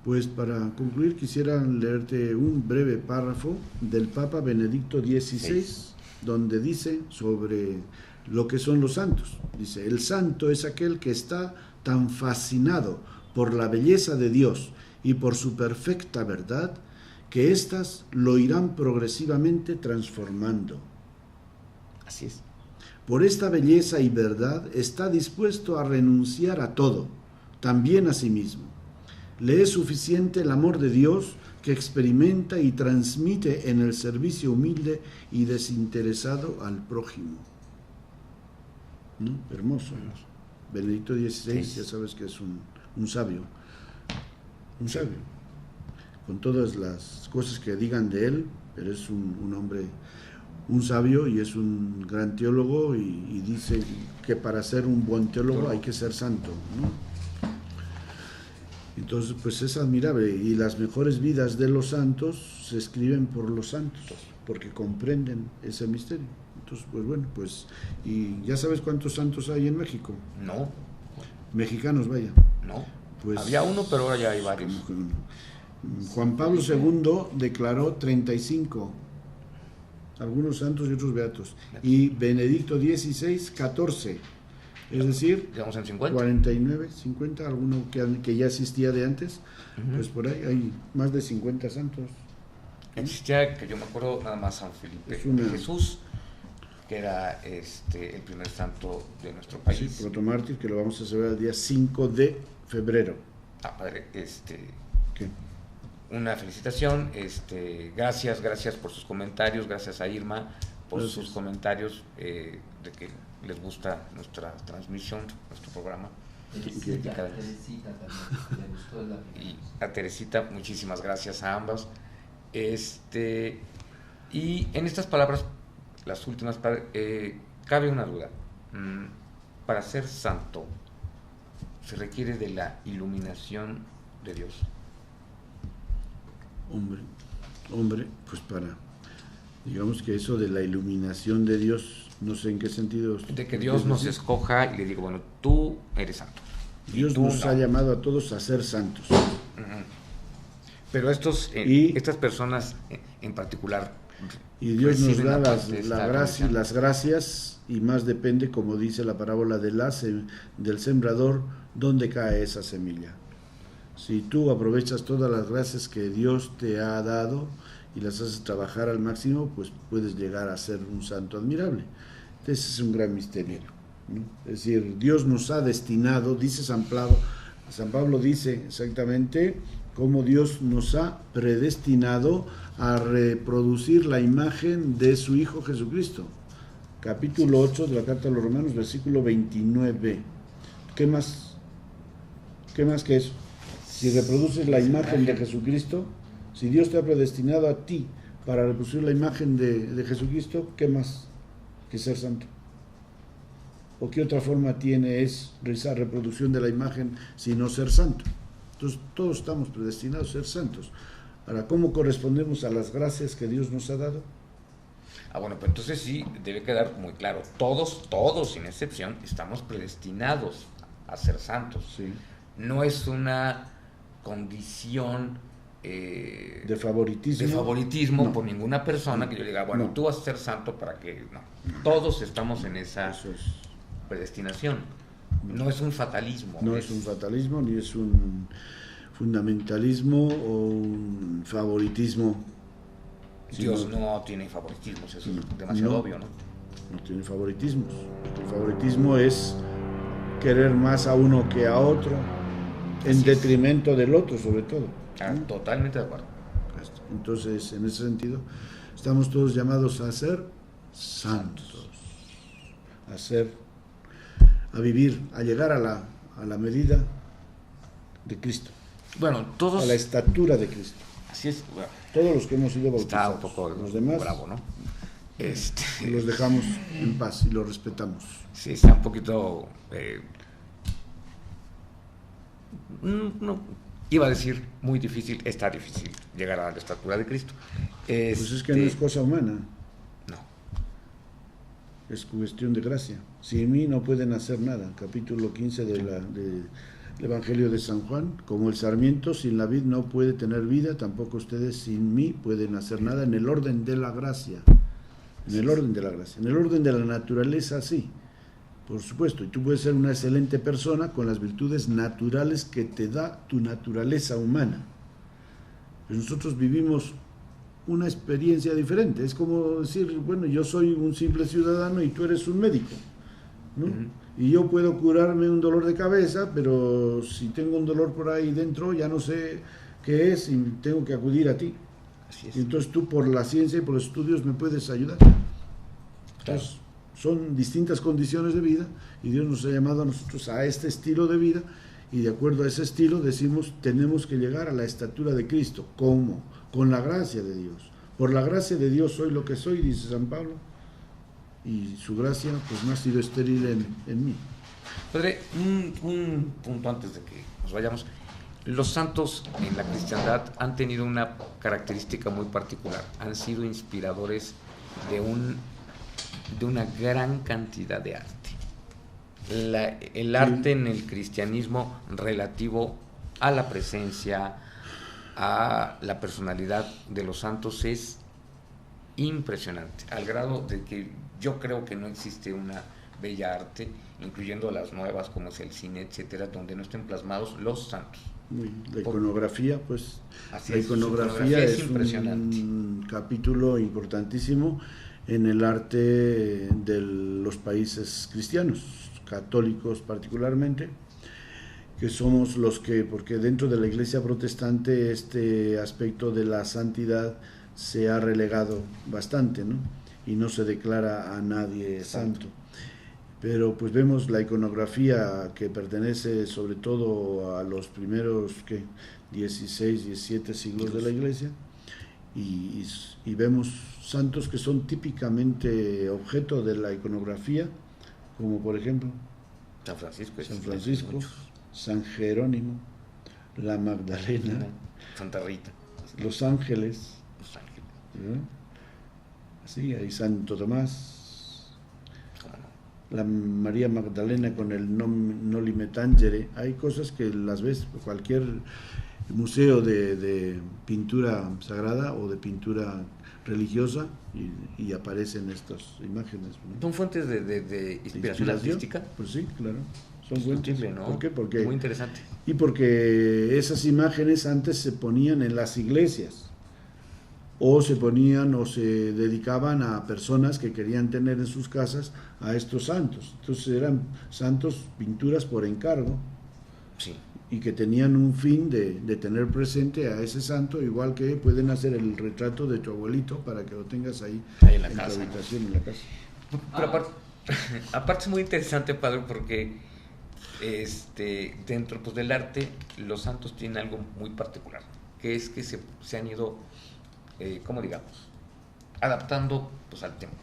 Pues para concluir quisiera leerte un breve párrafo del Papa Benedicto XVI, donde dice sobre lo que son los santos. Dice, el santo es aquel que está tan fascinado por la belleza de Dios y por su perfecta verdad, que éstas lo irán progresivamente transformando. Así es. Por esta belleza y verdad está dispuesto a renunciar a todo, también a sí mismo. Le es suficiente el amor de Dios que experimenta y transmite en el servicio humilde y desinteresado al prójimo. ¿No? Hermoso. Benedicto XVI, ya sabes que es un sabio. Un sabio. Con todas las cosas que digan de él, pero es un hombre, un sabio y es un gran teólogo y dice que para ser un buen teólogo hay que ser santo, ¿no? Entonces, pues es admirable y las mejores vidas de los santos se escriben por los santos, porque comprenden ese misterio. Entonces, pues bueno, pues, y ya sabes cuántos santos hay en México. No. Mexicanos, vaya. No. Pues, había uno, pero ahora ya hay varios. Juan Pablo II declaró 35, algunos santos y otros beatos, y Benedicto XVI 14. Es decir, digamos en 50. 49, 50, alguno que ya existía de antes, pues por ahí hay más de 50 santos. Existía, que yo me acuerdo, nada más San Felipe Jesús, que era el primer santo de nuestro país. Sí, protomártir, que lo vamos a celebrar el día 5 de febrero. Padre, ¿Qué? una felicitación, gracias por sus comentarios, gracias a Irma por sus comentarios de que les gusta nuestra transmisión, nuestro programa. Teresita también, le gustó la primera. Y a Teresita, muchísimas gracias a ambas. Y en estas palabras, las últimas, cabe una duda. Para ser santo, ¿se requiere de la iluminación de Dios? Hombre, pues digamos que eso de la iluminación de Dios, no sé en qué sentido. De que Dios nos escoja y le diga, bueno, tú eres santo. Dios nos ha llamado a todos a ser santos. Pero estas personas en particular. Y Dios nos da las gracias, y más depende, como dice la parábola del sembrador, dónde cae esa semilla. Si tú aprovechas todas las gracias que Dios te ha dado y las haces trabajar al máximo, pues puedes llegar a ser un santo admirable. Ese es un gran misterio, ¿no? Es decir, Dios nos ha destinado, dice San Pablo dice exactamente cómo Dios nos ha predestinado a reproducir la imagen de su Hijo Jesucristo. Capítulo 8 de la Carta a los Romanos, versículo 29. ¿Qué más que eso? Si reproduces la imagen de Jesucristo, si Dios te ha predestinado a ti para reproducir la imagen de Jesucristo, ¿qué más que ser santo? ¿O qué otra forma tiene esa reproducción de la imagen sino ser santo? Entonces todos estamos predestinados a ser santos. Ahora, ¿cómo correspondemos a las gracias que Dios nos ha dado? Bueno, pues entonces sí, debe quedar muy claro. Todos sin excepción, estamos predestinados a ser santos. Sí. No es una condición de favoritismo no. Por ninguna persona que yo diga, bueno, tú vas a ser santo para que... No, todos estamos en esa predestinación. No es un fatalismo. No es un fatalismo, ni es un fundamentalismo o un favoritismo. Dios no tiene favoritismos, eso es demasiado obvio, ¿no? No tiene favoritismos. El favoritismo es querer más a uno que a otro, en detrimento del otro, sobre todo. Totalmente de acuerdo. Entonces, en ese sentido, estamos todos llamados a ser santos, a vivir, a llegar a la medida de Cristo. Bueno, todos... A la estatura de Cristo. Así es. Bueno, todos los que hemos sido bautizados. Está un poco los demás, bravo, ¿no? Los dejamos en paz y los respetamos. Sí, está un poquito... no, iba a decir muy difícil, está difícil llegar a la estatura de Cristo. Pues es que no es cosa humana. No. Es cuestión de gracia. Sin mí no pueden hacer nada. Capítulo 15 del Evangelio de San Juan. Como el sarmiento sin la vid no puede tener vida, tampoco ustedes sin mí pueden hacer nada en el orden de la gracia. En el orden de la gracia. En el orden de la naturaleza, sí. Por supuesto, y tú puedes ser una excelente persona con las virtudes naturales que te da tu naturaleza humana. Pero nosotros vivimos una experiencia diferente. Es como decir, bueno, yo soy un simple ciudadano y tú eres un médico, ¿no? Y yo puedo curarme un dolor de cabeza, pero si tengo un dolor por ahí dentro, ya no sé qué es y tengo que acudir a ti. Así es. Y entonces tú, por la ciencia y por los estudios, me puedes ayudar. Entonces, son distintas condiciones de vida y Dios nos ha llamado a nosotros a este estilo de vida y de acuerdo a ese estilo decimos tenemos que llegar a la estatura de Cristo. ¿Cómo? Con la gracia de Dios. Por la gracia de Dios soy lo que soy, dice San Pablo, y su gracia pues no ha sido estéril en mí. Padre, un punto antes de que nos vayamos. Los santos en la cristiandad han tenido una característica muy particular, han sido inspiradores de una gran cantidad de arte. El arte en el cristianismo relativo a la presencia, a la personalidad de los santos es impresionante, al grado de que yo creo que no existe una bella arte, incluyendo las nuevas como es el cine, etcétera, donde no estén plasmados los santos. La iconografía, pues, así la es, iconografía es impresionante. un capítulo importantísimo en el arte de los países cristianos, católicos particularmente, que somos los que, porque dentro de la iglesia protestante este aspecto de la santidad se ha relegado bastante, ¿no? Y no se declara a nadie santo. Pero pues vemos la iconografía que pertenece sobre todo a los primeros 16, 17 siglos de la iglesia, y vemos santos que son típicamente objeto de la iconografía, como por ejemplo San Francisco, San Jerónimo, la Magdalena, Santa Rita, los ángeles, ¿verdad? Así, hay Santo Tomás, la María Magdalena con el Noli Me Tangere. Hay cosas que las ves en cualquier museo de pintura sagrada o de pintura religiosa y aparecen estas imágenes, ¿no? ¿Son fuentes de inspiración artística? Pues sí, claro, son fuentes. ¿No? ¿Por qué? Porque, muy interesante. Y porque esas imágenes antes se ponían en las iglesias, o se ponían o se dedicaban a personas que querían tener en sus casas a estos santos. Entonces eran santos, pinturas por encargo, sí, y que tenían un fin de tener presente a ese santo, igual que pueden hacer el retrato de tu abuelito para que lo tengas ahí en la tu casa, habitación, en la casa. Pero aparte es muy interesante, padre, porque dentro pues, del arte, los santos tienen algo muy particular, que es que se han ido, ¿cómo digamos?, adaptando pues, al tiempo.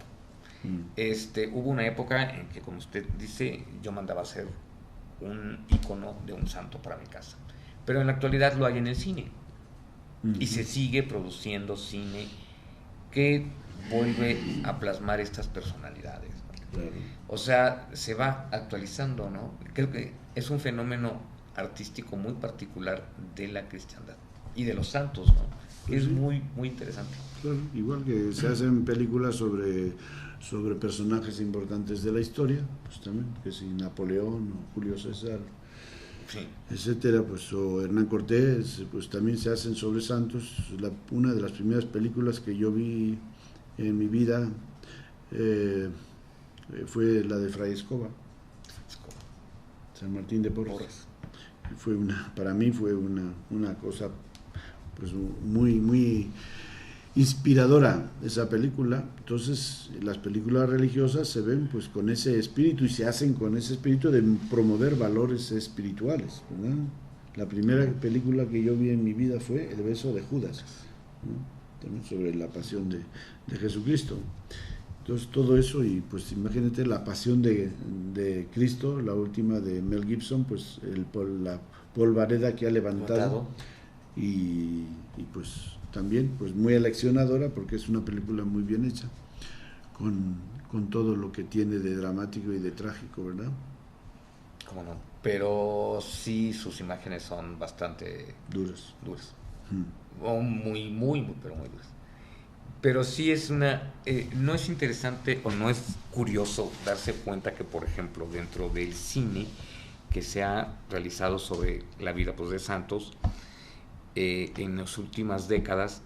Hubo una época en que, como usted dice, yo mandaba hacer un icono de un santo para mi casa, pero en la actualidad lo hay en el cine, y se sigue produciendo cine que vuelve a plasmar estas personalidades, ¿no? Claro. O sea, se va actualizando, ¿no? Creo que es un fenómeno artístico muy particular de la cristiandad y de los santos, ¿no? Pues es sí, muy, muy interesante. claro, igual que se hacen películas sobre personajes importantes de la historia, pues también, que si Napoleón o Julio César, Sí. etcétera, pues, o Hernán Cortés, pues también se hacen sobre santos. Una de las primeras películas que yo vi en mi vida fue la de Fray Escoba, San Martín de Porres. Para mí fue una cosa pues muy, muy inspiradora esa película. Entonces las películas religiosas se ven pues con ese espíritu y se hacen con ese espíritu de promover valores espirituales, ¿verdad? La primera película que yo vi en mi vida fue El beso de Judas, ¿no? También sobre la pasión de Jesucristo. Entonces todo eso, y pues imagínate la pasión de Cristo, la última de Mel Gibson, pues la polvareda que ha levantado. Y pues también pues muy aleccionadora, porque es una película muy bien hecha, con todo lo que tiene de dramático y de trágico, ¿verdad? ¿Cómo no? Pero sí, sus imágenes son bastante duras. O muy, muy, muy, pero muy duras. Pero sí es no es interesante o no es curioso darse cuenta que, por ejemplo, dentro del cine que se ha realizado sobre la vida pues, de santos, en las últimas décadas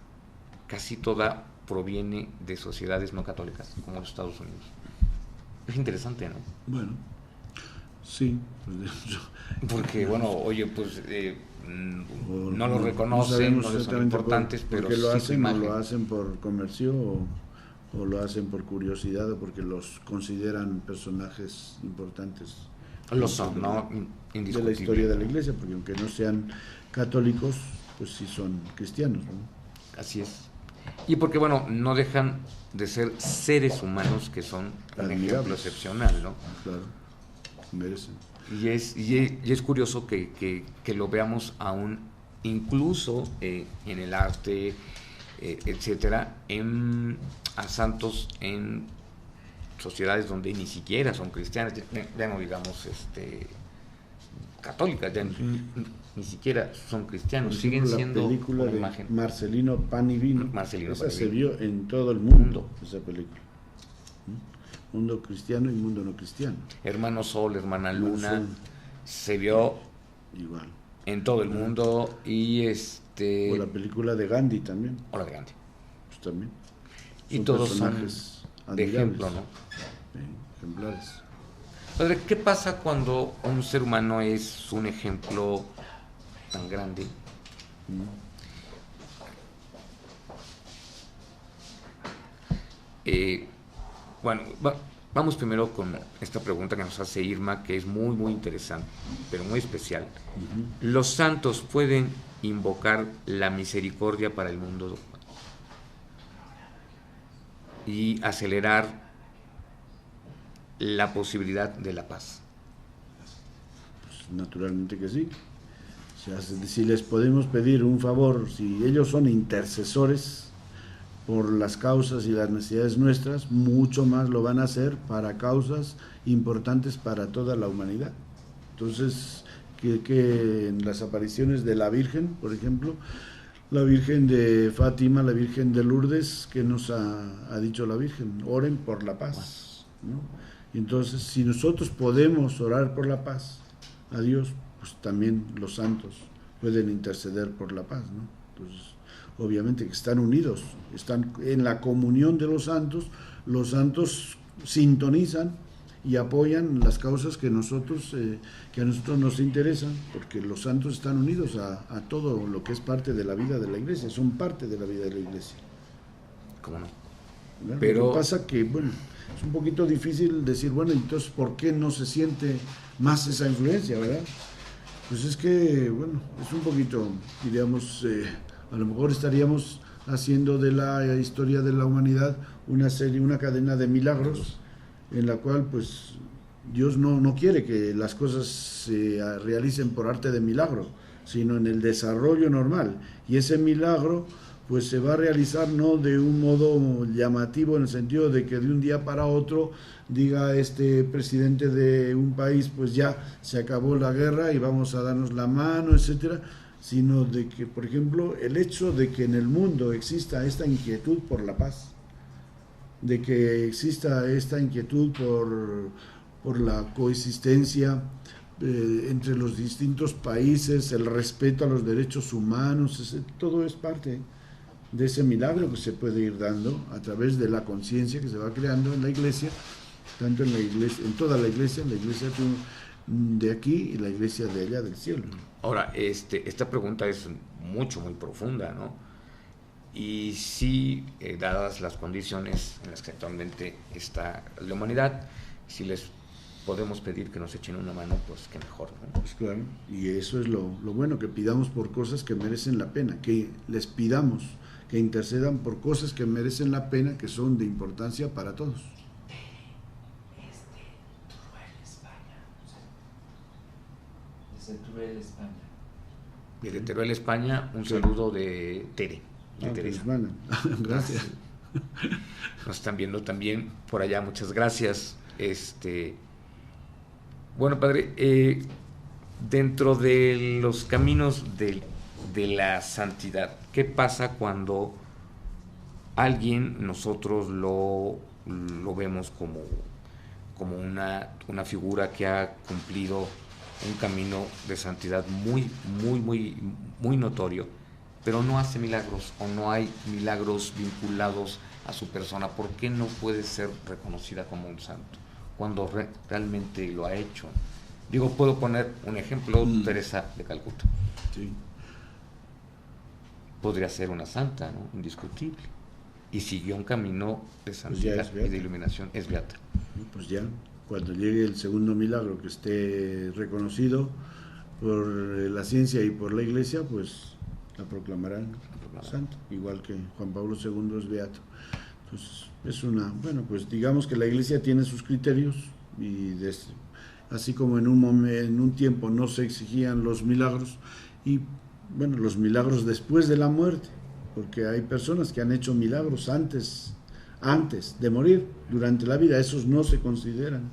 casi toda proviene de sociedades no católicas como los Estados Unidos. Es interesante, ¿no? Bueno, sí, porque bueno, oye, pues no lo reconocen, no les son importantes, pero porque lo sí hacen, o lo hacen por comercio o lo hacen por curiosidad o porque los consideran personajes importantes. Lo son, ¿no? De la historia de la iglesia, porque aunque no sean católicos, pues sí son cristianos, ¿no? Así es. Y porque, bueno, no dejan de ser seres humanos que son un ejemplo excepcional, ¿no? Claro, merecen. Y es curioso que lo veamos aún, incluso en el arte, etcétera, a santos en sociedades donde ni siquiera son cristianas, ya no digamos católicas, ya ni siquiera son cristianos, siguen siendo la película de imagen. Marcelino Pan y Vino, esa se Vino. vio en todo el mundo, esa película. Mundo cristiano y mundo no cristiano. Hermano Sol, Hermana Luna, se vio igual en todo el mundo. Y o la película de Gandhi también. O la de Gandhi. Pues también. Y todos personajes de ejemplo, ¿no? Ejemplares. Padre, ¿qué pasa cuando un ser humano es un ejemplo tan grande? Bueno, vamos primero con esta pregunta que nos hace Irma, que es muy, muy interesante, pero muy especial. ¿Los santos pueden invocar la misericordia para el mundo y acelerar la posibilidad de la paz? Pues naturalmente que sí. O sea, si les podemos pedir un favor, si ellos son intercesores por las causas y las necesidades nuestras, mucho más lo van a hacer para causas importantes para toda la humanidad. Entonces, que en las apariciones de la Virgen, por ejemplo, la Virgen de Fátima, la Virgen de Lourdes, que nos ha dicho la Virgen, oren por la paz, ¿no? Y entonces, si nosotros podemos orar por la paz a Dios, pues también los santos pueden interceder por la paz, ¿no? Entonces, obviamente que están unidos, están en la comunión de los santos sintonizan y apoyan las causas que a nosotros nos interesan, porque los santos están unidos a todo lo que es parte de la vida de la Iglesia, son parte de la vida de la Iglesia. ¿Cómo no? ¿Verdad? Pero lo que pasa que, bueno, es un poquito difícil decir, bueno, entonces, ¿por qué no se siente más esa influencia, verdad? Pues es que, bueno, es un poquito, diríamos, a lo mejor estaríamos haciendo de la historia de la humanidad una cadena de milagros, en la cual, pues, Dios no quiere que las cosas se realicen por arte de milagro, sino en el desarrollo normal. Y ese milagro, pues, se va a realizar no de un modo llamativo, en el sentido de que de un día para otro diga este presidente de un país, pues ya se acabó la guerra y vamos a darnos la mano, etcétera, sino de que, por ejemplo, el hecho de que en el mundo exista esta inquietud por la paz, de que exista esta inquietud por la coexistencia entre los distintos países, el respeto a los derechos humanos, todo es parte de ese milagro que se puede ir dando a través de la conciencia que se va creando en la Iglesia, tanto en la Iglesia, en toda la Iglesia de aquí y la Iglesia de allá del cielo. Ahora, esta pregunta es muy profunda, ¿no? Y sí, dadas las condiciones en las que actualmente está la humanidad, si les podemos pedir que nos echen una mano, pues qué mejor, ¿no? Pues claro, y eso es lo bueno, que pidamos por cosas que merecen la pena, que les pidamos que intercedan por cosas que merecen la pena, que son de importancia para todos. Desde Teruel, España. Desde Teruel, España, un saludo de Tere, de Teresa. Gracias. Nos están viendo también por allá, muchas gracias. Bueno, padre, dentro de los caminos de la santidad, ¿qué pasa cuando nosotros lo vemos como una figura que ha cumplido un camino de santidad muy notorio, pero no hace milagros o no hay milagros vinculados a su persona? ¿Por qué no puede ser reconocida como un santo cuando realmente lo ha hecho? Digo, puedo poner un ejemplo, Teresa de Calcuta. Sí. Podría ser una santa, ¿no? Indiscutible. Y siguió un camino de santidad y de iluminación, es beata. Pues ya, cuando llegue el segundo milagro que esté reconocido por la ciencia y por la Iglesia, pues la proclamarán santa, igual que Juan Pablo II es beato. Entonces, pues digamos que la Iglesia tiene sus criterios, y así como en un tiempo no se exigían los milagros, y bueno, los milagros después de la muerte, porque hay personas que han hecho milagros antes de morir, durante la vida, esos no se consideran.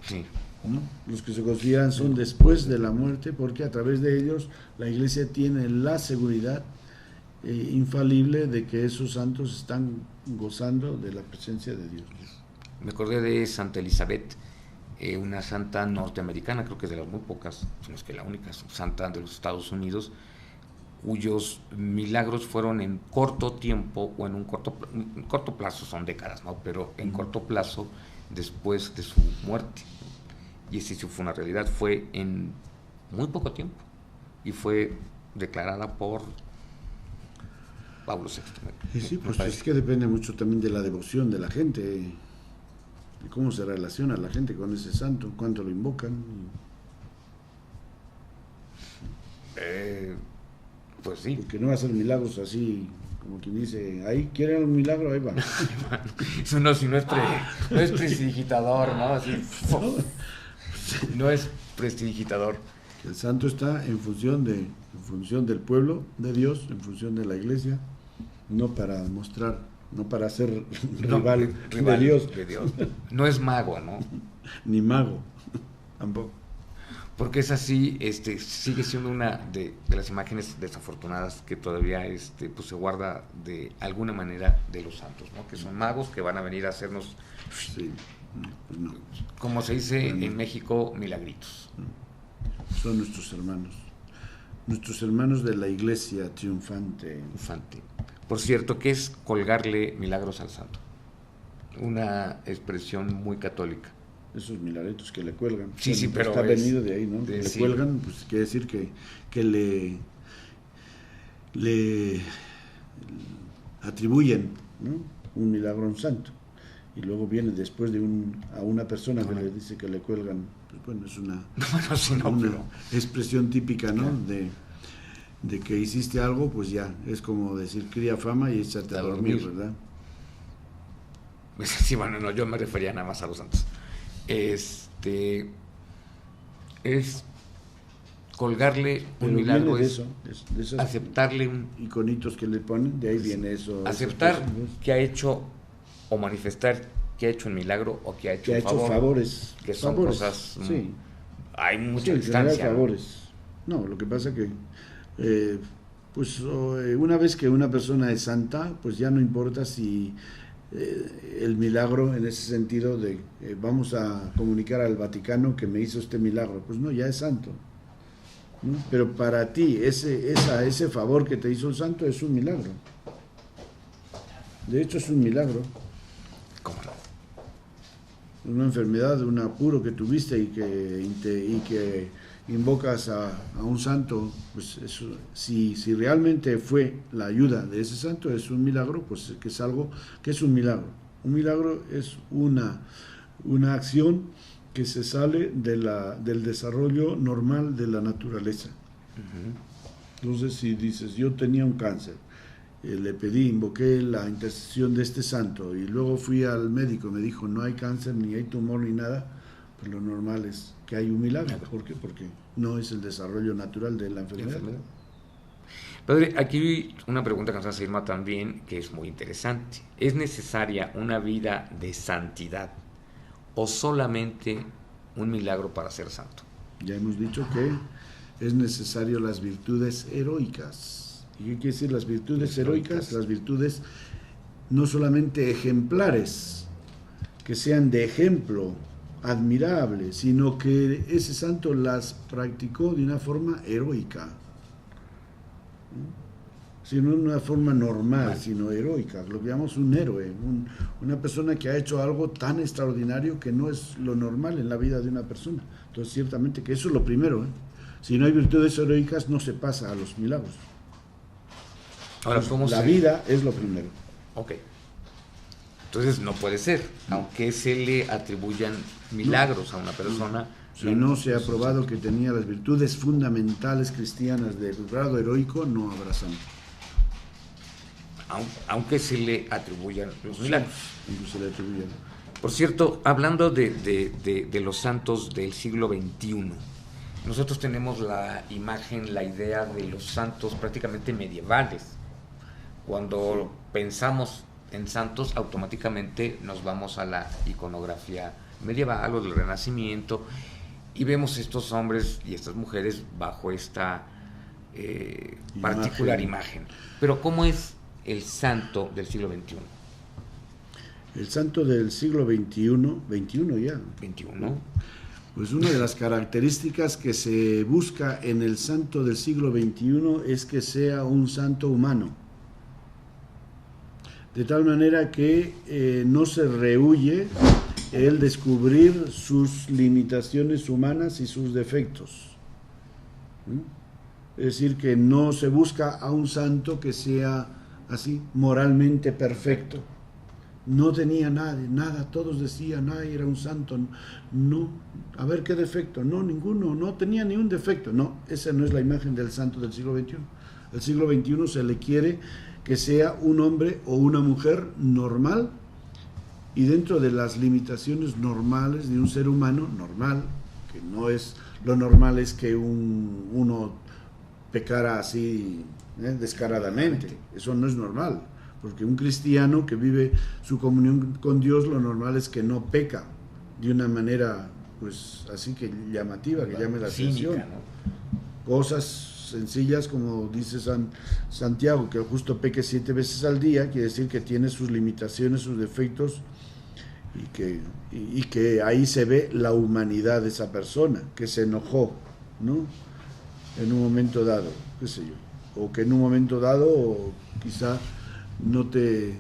Sí. ¿No? Los que se consideran son después de la muerte, porque a través de ellos la Iglesia tiene la seguridad infalible de que esos santos están gozando de la presencia de Dios. Me acordé de Santa Elizabeth, una santa norteamericana, creo que es de las muy pocas, sino es que la única santa de los Estados Unidos, cuyos milagros fueron en corto tiempo o en un corto plazo, son décadas, ¿no? Pero en corto plazo después de su muerte. Y esa sí fue una realidad, fue en muy poco tiempo y fue declarada por Pablo VI. Y sí, pues es que depende mucho también de la devoción de la gente, de cómo se relaciona la gente con ese santo, cuánto lo invocan. Pues sí. Porque no va a hacer milagros así, como quien dice, ahí quieren un milagro, ahí va. Eso no, si no es, no es prestidigitador, ¿no? Así, no es prestidigitador. El santo está en función del pueblo de Dios, en función de la iglesia, no para mostrar, no para ser rival de Dios. No es mago, ¿no? Ni mago, tampoco. Porque es así, sigue siendo una de las imágenes desafortunadas que todavía pues se guarda de alguna manera de los santos, ¿no? Que son magos que van a venir a hacernos, sí, pues no. Como se dice en México, milagritos. Son nuestros hermanos de la iglesia triunfante. Por cierto, ¿qué es colgarle milagros al santo? Una expresión muy católica. Esos milagritos que le cuelgan. Sí, sí, pero está venido de ahí, ¿no? Le sí. Cuelgan, pues quiere decir que le atribuyen, ¿no? Un milagro a un santo. Y luego viene después a una persona que le dice que le cuelgan, pues bueno, es una expresión típica, ¿no? Claro. De que hiciste algo, pues ya, es como decir cría fama y échate a dormir, ¿verdad? Sí, bueno, no, yo me refería nada más a los santos. Es colgarle un milagro, es aceptarle un iconitos que le ponen, de ahí viene eso. Aceptar que ha hecho o manifestar que ha hecho un milagro o que ha hecho favores, que son cosas, sí. Hay mucha distancia. Favores. No, lo que pasa que pues una vez que una persona es santa, pues ya no importa si el milagro en ese sentido de vamos a comunicar al Vaticano que me hizo este milagro, pues no, ya es santo, ¿no? Pero para ti ese favor que te hizo el santo es un milagro, de hecho es un milagro. ¿Cómo no? Una enfermedad, un apuro que tuviste y que invocas a un santo, pues eso, si realmente fue la ayuda de ese santo, es un milagro, pues que es algo que es un milagro. Un milagro es una acción que se sale del desarrollo normal de la naturaleza. Uh-huh. Entonces, si dices, yo tenía un cáncer, le pedí, invoqué la intercesión de este santo y luego fui al médico, me dijo, no hay cáncer, ni hay tumor, ni nada, pues lo normal es que hay un milagro. ¿Por qué? Porque no es el desarrollo natural de la enfermedad. Padre, aquí una pregunta que nos hace Irma también, que es muy interesante. ¿Es necesaria una vida de santidad o solamente un milagro para ser santo? Ya hemos dicho que es necesario las virtudes heroicas. ¿Y qué quiere decir las virtudes heroicas? Las virtudes no solamente ejemplares, que sean de ejemplo, admirable, sino que ese santo las practicó de una forma heroica, sino de una forma normal, sino heroica, lo que llamamos un héroe, una persona que ha hecho algo tan extraordinario que no es lo normal en la vida de una persona. Entonces, ciertamente que eso es lo primero, ¿eh? Si no hay virtudes heroicas, no se pasa a los milagros. Ahora, pues la vida es lo primero. Ok. Entonces no puede ser, aunque se le atribuyan milagros a una persona. Si no se ha probado que tenía las virtudes fundamentales cristianas del grado heroico, no habrá santo. Aunque se le atribuyan los milagros. Aunque se le atribuyan. Por cierto, hablando de los santos del siglo XXI, nosotros tenemos la imagen, la idea de los santos prácticamente medievales. Cuando pensamos en santos, automáticamente nos vamos a la iconografía medieval o del Renacimiento y vemos estos hombres y estas mujeres bajo esta particular imagen. Pero ¿cómo es el santo del siglo XXI? El santo del siglo XXI ya. ¿XXI? Pues una de las características que se busca en el santo del siglo XXI es que sea un santo humano. De tal manera que no se rehúye el descubrir sus limitaciones humanas y sus defectos. Es decir, que no se busca a un santo que sea así, moralmente perfecto. No tenía nada, todos decían, ay, era un santo, no, a ver qué defecto, no, ninguno, no tenía ni un defecto, no, esa no es la imagen del santo del siglo XXI. El siglo XXI se le quiere que sea un hombre o una mujer normal y dentro de las limitaciones normales de un ser humano normal, que no es, lo normal es que uno pecara así descaradamente, eso no es normal. Porque un cristiano que vive su comunión con Dios, lo normal es que no peca de una manera, pues así que llamativa, que llame la atención. ¿No? Cosas sencillas como dice Santiago, que el justo peque 7 veces al día, quiere decir que tiene sus limitaciones, sus defectos, y que ahí se ve la humanidad de esa persona, que se enojó, ¿no? En un momento dado, qué sé yo, o que en un momento dado, quizá no te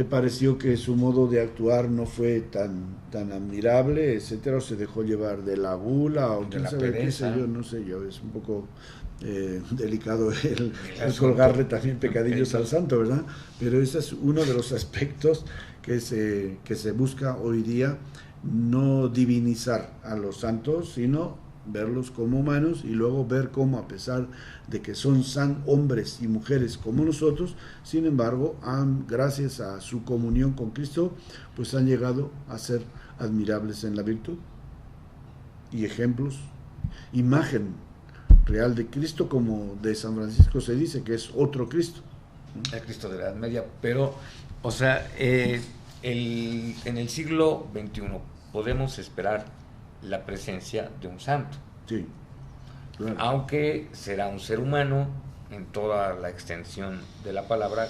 pareció que su modo de actuar no fue tan admirable, etcétera, o se dejó llevar de la gula, o quién sabe qué sé yo, no sé yo, es un poco delicado el colgarle también pecadillos al santo, ¿verdad? Pero ese es uno de los aspectos que se busca hoy día, no divinizar a los santos, sino verlos como humanos y luego ver cómo, a pesar de que son hombres y mujeres como nosotros, sin embargo, gracias a su comunión con Cristo, pues han llegado a ser admirables en la virtud y ejemplos, imagen real de Cristo, como de San Francisco se dice que es otro Cristo. El Cristo de la Edad Media, pero, o sea, en el siglo XXI podemos esperar la presencia de un santo. Sí, claro. Aunque será un ser humano en toda la extensión de la palabra,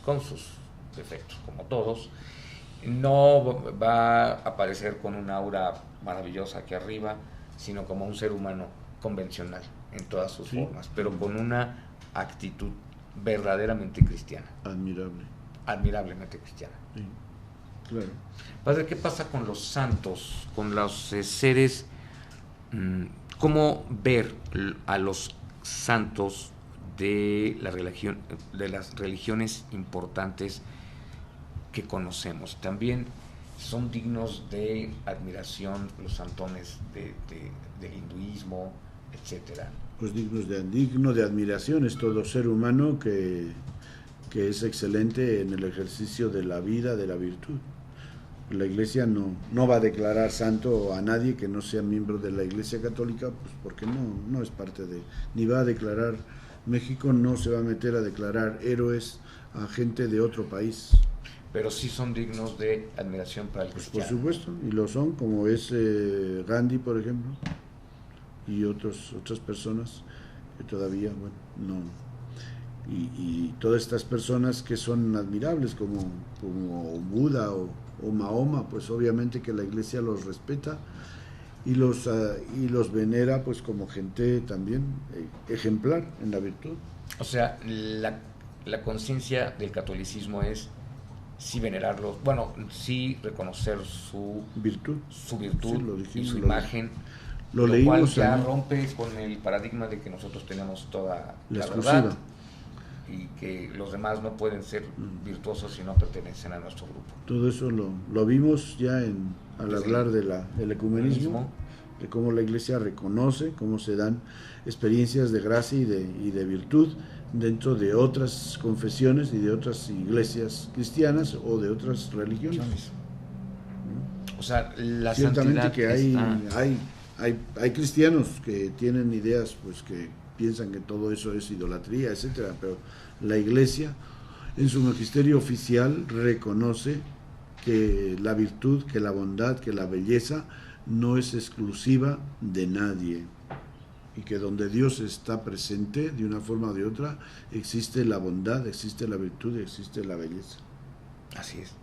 con sus defectos, como todos. No va a aparecer con una aura maravillosa aquí arriba, sino como un ser humano convencional en todas sus formas, pero con una actitud verdaderamente cristiana. Admirablemente cristiana. Sí. Claro. Padre, ¿qué pasa con los santos, con los seres? ¿Cómo ver a los santos de la religión, de las religiones importantes que conocemos? También son dignos de admiración los santones del hinduismo, etcétera. Pues digno de admiración es todo ser humano que es excelente en el ejercicio de la vida, de la virtud. La Iglesia no va a declarar santo a nadie que no sea miembro de la Iglesia Católica, pues porque no es parte de, ni va a declarar, México no se va a meter a declarar héroes a gente de otro país. Pero sí son dignos de admiración para el cristiano. Por supuesto, y lo son, como es Gandhi, por ejemplo, y otras personas que todavía, bueno, no. Y todas estas personas que son admirables, como Buda o Mahoma, pues obviamente que la Iglesia los respeta y los venera pues como gente también ejemplar en la virtud. O sea, la conciencia del catolicismo es sí venerarlos, bueno, sí reconocer su virtud sí, y su imagen, lo cual ya rompe con el paradigma de que nosotros tenemos toda la verdad y que los demás no pueden ser virtuosos si no pertenecen a nuestro grupo. Todo eso lo vimos ya al hablar del ecumenismo, de cómo la Iglesia reconoce, cómo se dan experiencias de gracia y de virtud dentro de otras confesiones y de otras iglesias cristianas o de otras religiones. O sea, la ciertamente santidad que hay cristianos que tienen ideas pues que piensan que todo eso es idolatría, etcétera, pero la Iglesia en su magisterio oficial reconoce que la virtud, que la bondad, que la belleza no es exclusiva de nadie y que donde Dios está presente de una forma o de otra existe la bondad, existe la virtud, existe la belleza. Así es.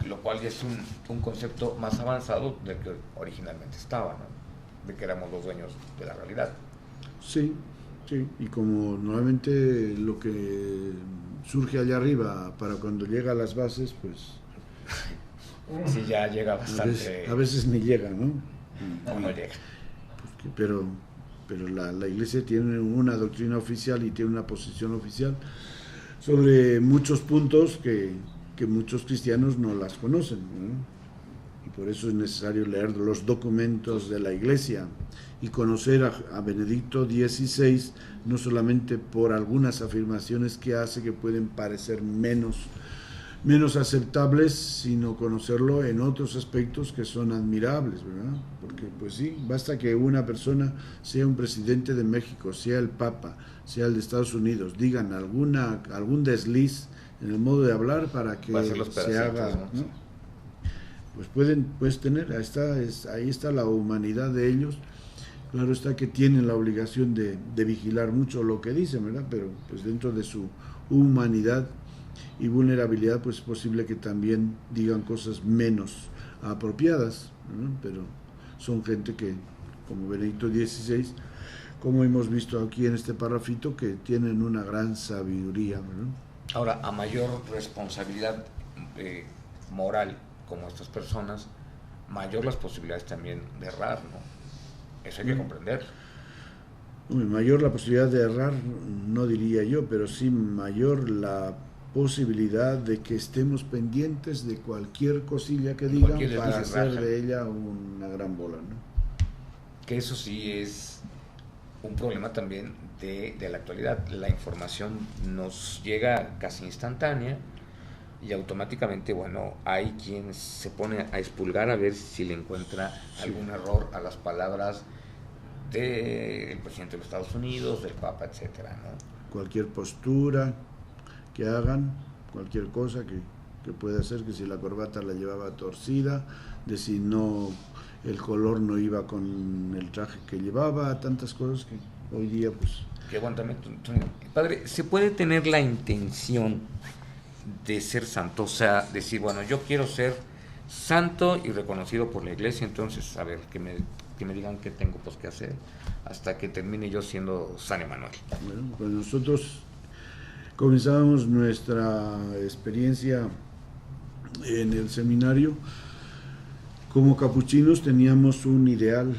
lo cual ya es un concepto más avanzado del que originalmente estaba, ¿no? De que éramos los dueños de la realidad. Sí, sí, y como normalmente lo que surge allá arriba para cuando llega a las bases, pues Sí, ya llega bastante. a veces ni llega, ¿no? No llega. Pero la iglesia tiene una doctrina oficial y tiene una posición oficial sobre muchos puntos que muchos cristianos no las conocen, ¿no? Y por eso es necesario leer los documentos de la iglesia y conocer a Benedicto XVI, no solamente por algunas afirmaciones que hace que pueden parecer menos aceptables, sino conocerlo en otros aspectos que son admirables, ¿verdad? Porque pues sí, basta que una persona, sea un presidente de México, sea el Papa, sea el de Estados Unidos, digan algún desliz en el modo de hablar para que se haga, ¿no? Pues puedes tener, ahí está la humanidad de ellos. Claro está que tienen la obligación de vigilar mucho lo que dicen, ¿verdad? Pero pues dentro de su humanidad y vulnerabilidad, pues es posible que también digan cosas menos apropiadas, ¿no? Pero son gente que, como Benedicto XVI, como hemos visto aquí en este parrafito, que tienen una gran sabiduría, ¿no? Ahora, a mayor responsabilidad moral como estas personas, mayor las posibilidades también de errar, ¿no? Eso hay que comprender. Mayor la posibilidad de errar, no diría yo, pero sí mayor la posibilidad de que estemos pendientes de cualquier cosilla que digan para hacer de ella una gran bola, ¿no? Que eso sí es un problema también de la actualidad. La información nos llega casi instantánea y automáticamente, bueno, hay quien se pone a expulgar a ver si le encuentra algún error a las palabras del presidente de los Estados Unidos, del Papa, etcétera, ¿no? Cualquier postura que hagan, cualquier cosa que pueda hacer, que si la corbata la llevaba torcida, de si no, el color no iba con el traje que llevaba, tantas cosas que hoy día pues... Qué buen también, padre, ¿se puede tener la intención de ser santo? O sea, decir, bueno, yo quiero ser santo y reconocido por la iglesia, entonces, a ver, que me digan qué tengo pues que hacer hasta que termine yo siendo San Emanuel. Bueno, pues nosotros comenzábamos nuestra experiencia en el seminario. Como capuchinos teníamos un ideal,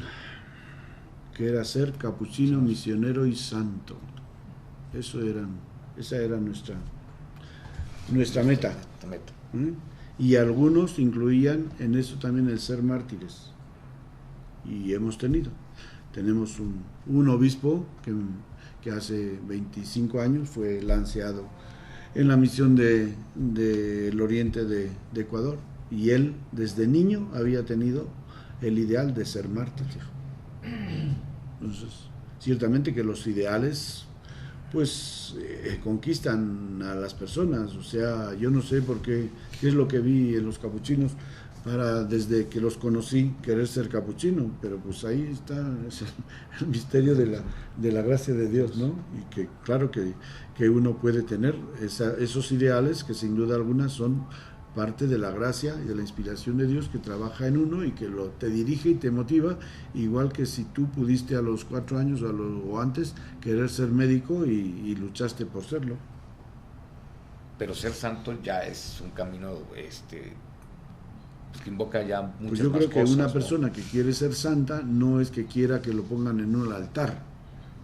que era ser capuchino, misionero y santo. Esa era nuestra meta. Y algunos incluían en eso también el ser mártires. Y tenemos un obispo que hace 25 años fue lanceado en la misión del oriente de Ecuador, y él desde niño había tenido el ideal de ser mártir. Entonces, ciertamente que los ideales pues conquistan a las personas. O sea, yo no sé por qué es lo que vi en los capuchinos para, desde que los conocí, querer ser capuchino, pero pues ahí está el misterio de la gracia de Dios, ¿no? Y que claro que uno puede tener esos ideales que sin duda alguna son parte de la gracia y de la inspiración de Dios que trabaja en uno y que te dirige y te motiva, igual que si tú pudiste a los 4 años o antes querer ser médico y luchaste por serlo. Pero ser santo ya es un camino que invoca ya muchas más cosas. Pues yo creo que una persona que quiere ser santa no es que quiera que lo pongan en un altar,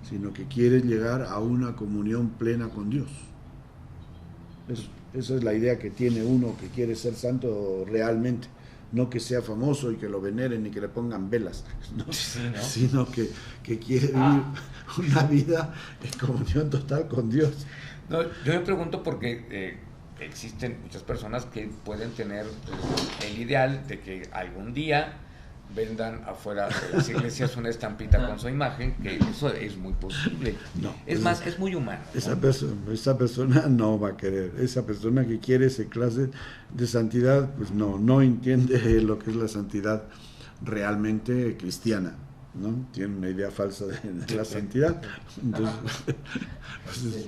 sino que quiere llegar a una comunión plena con Dios. Esa es la idea que tiene uno que quiere ser santo realmente, no que sea famoso y que lo veneren y que le pongan velas, ¿no? Sí, ¿no? Sino que quiere vivir una vida en comunión total con Dios. No, yo me pregunto porque existen muchas personas que pueden tener el ideal de que algún día vendan afuera de las iglesias una estampita con su imagen, que eso es muy posible. No, es más, es muy humano, ¿no? Esa persona no va a querer. Esa persona que quiere esa clase de santidad, pues no entiende lo que es la santidad realmente cristiana, ¿no? Tiene una idea falsa de la santidad. Entonces, pues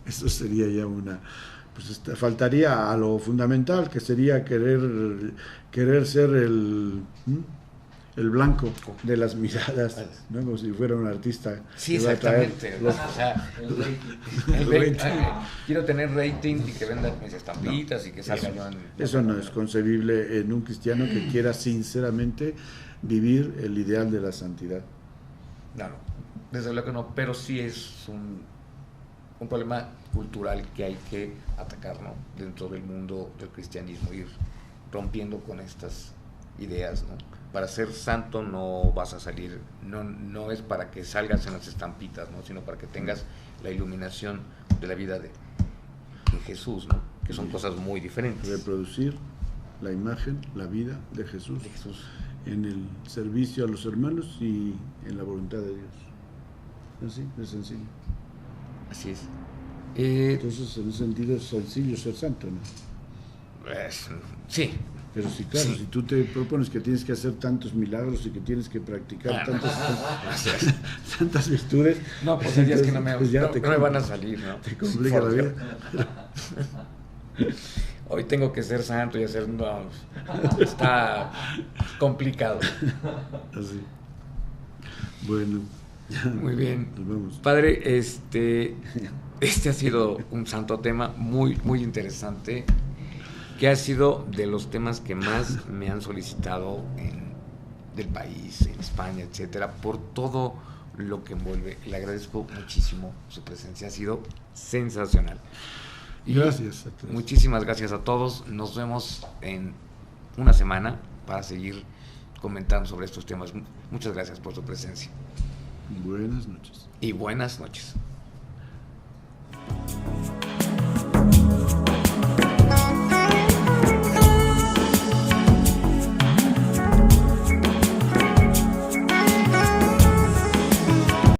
eso sería ya pues faltaría a lo fundamental, que sería querer ser el blanco de las miradas, ¿no? Como si fuera un artista. Sí, exactamente. O sea, el rating. Quiero tener rating y que vendan mis estampitas y que salga yo en... Eso no es concebible en un cristiano que quiera sinceramente vivir el ideal de la santidad. Claro, desde luego que no, pero sí es un problema cultural que hay que atacar, ¿no? Dentro del mundo del cristianismo, ir rompiendo con estas ideas, ¿no? Para ser santo no vas a salir, no es para que salgas en las estampitas, ¿no? Sino para que tengas la iluminación de la vida de Jesús, ¿no? Que son cosas muy diferentes. Reproducir la imagen, la vida de Jesús, en el servicio a los hermanos y en la voluntad de Dios. Así, de sencillo. Así es. Entonces, en ese sentido es sencillo ser santo, ¿no? Sí. Pero sí, claro, si tú te propones que tienes que hacer tantos milagros y que tienes que practicar tantas virtudes... No, pues hay días que no me van a salir, ¿no? Te complica la vida. Hoy tengo que ser santo y hacer... No, está complicado. Así. Bueno. Muy bien. Nos vemos. Padre, este ha sido un santo tema muy, muy interesante, que ha sido de los temas que más me han solicitado del país, en España, etcétera, por todo lo que envuelve. Le agradezco muchísimo su presencia, ha sido sensacional. Y gracias a todos. Muchísimas gracias a todos. Nos vemos en una semana para seguir comentando sobre estos temas. Muchas gracias por su presencia. Buenas noches. Y buenas noches.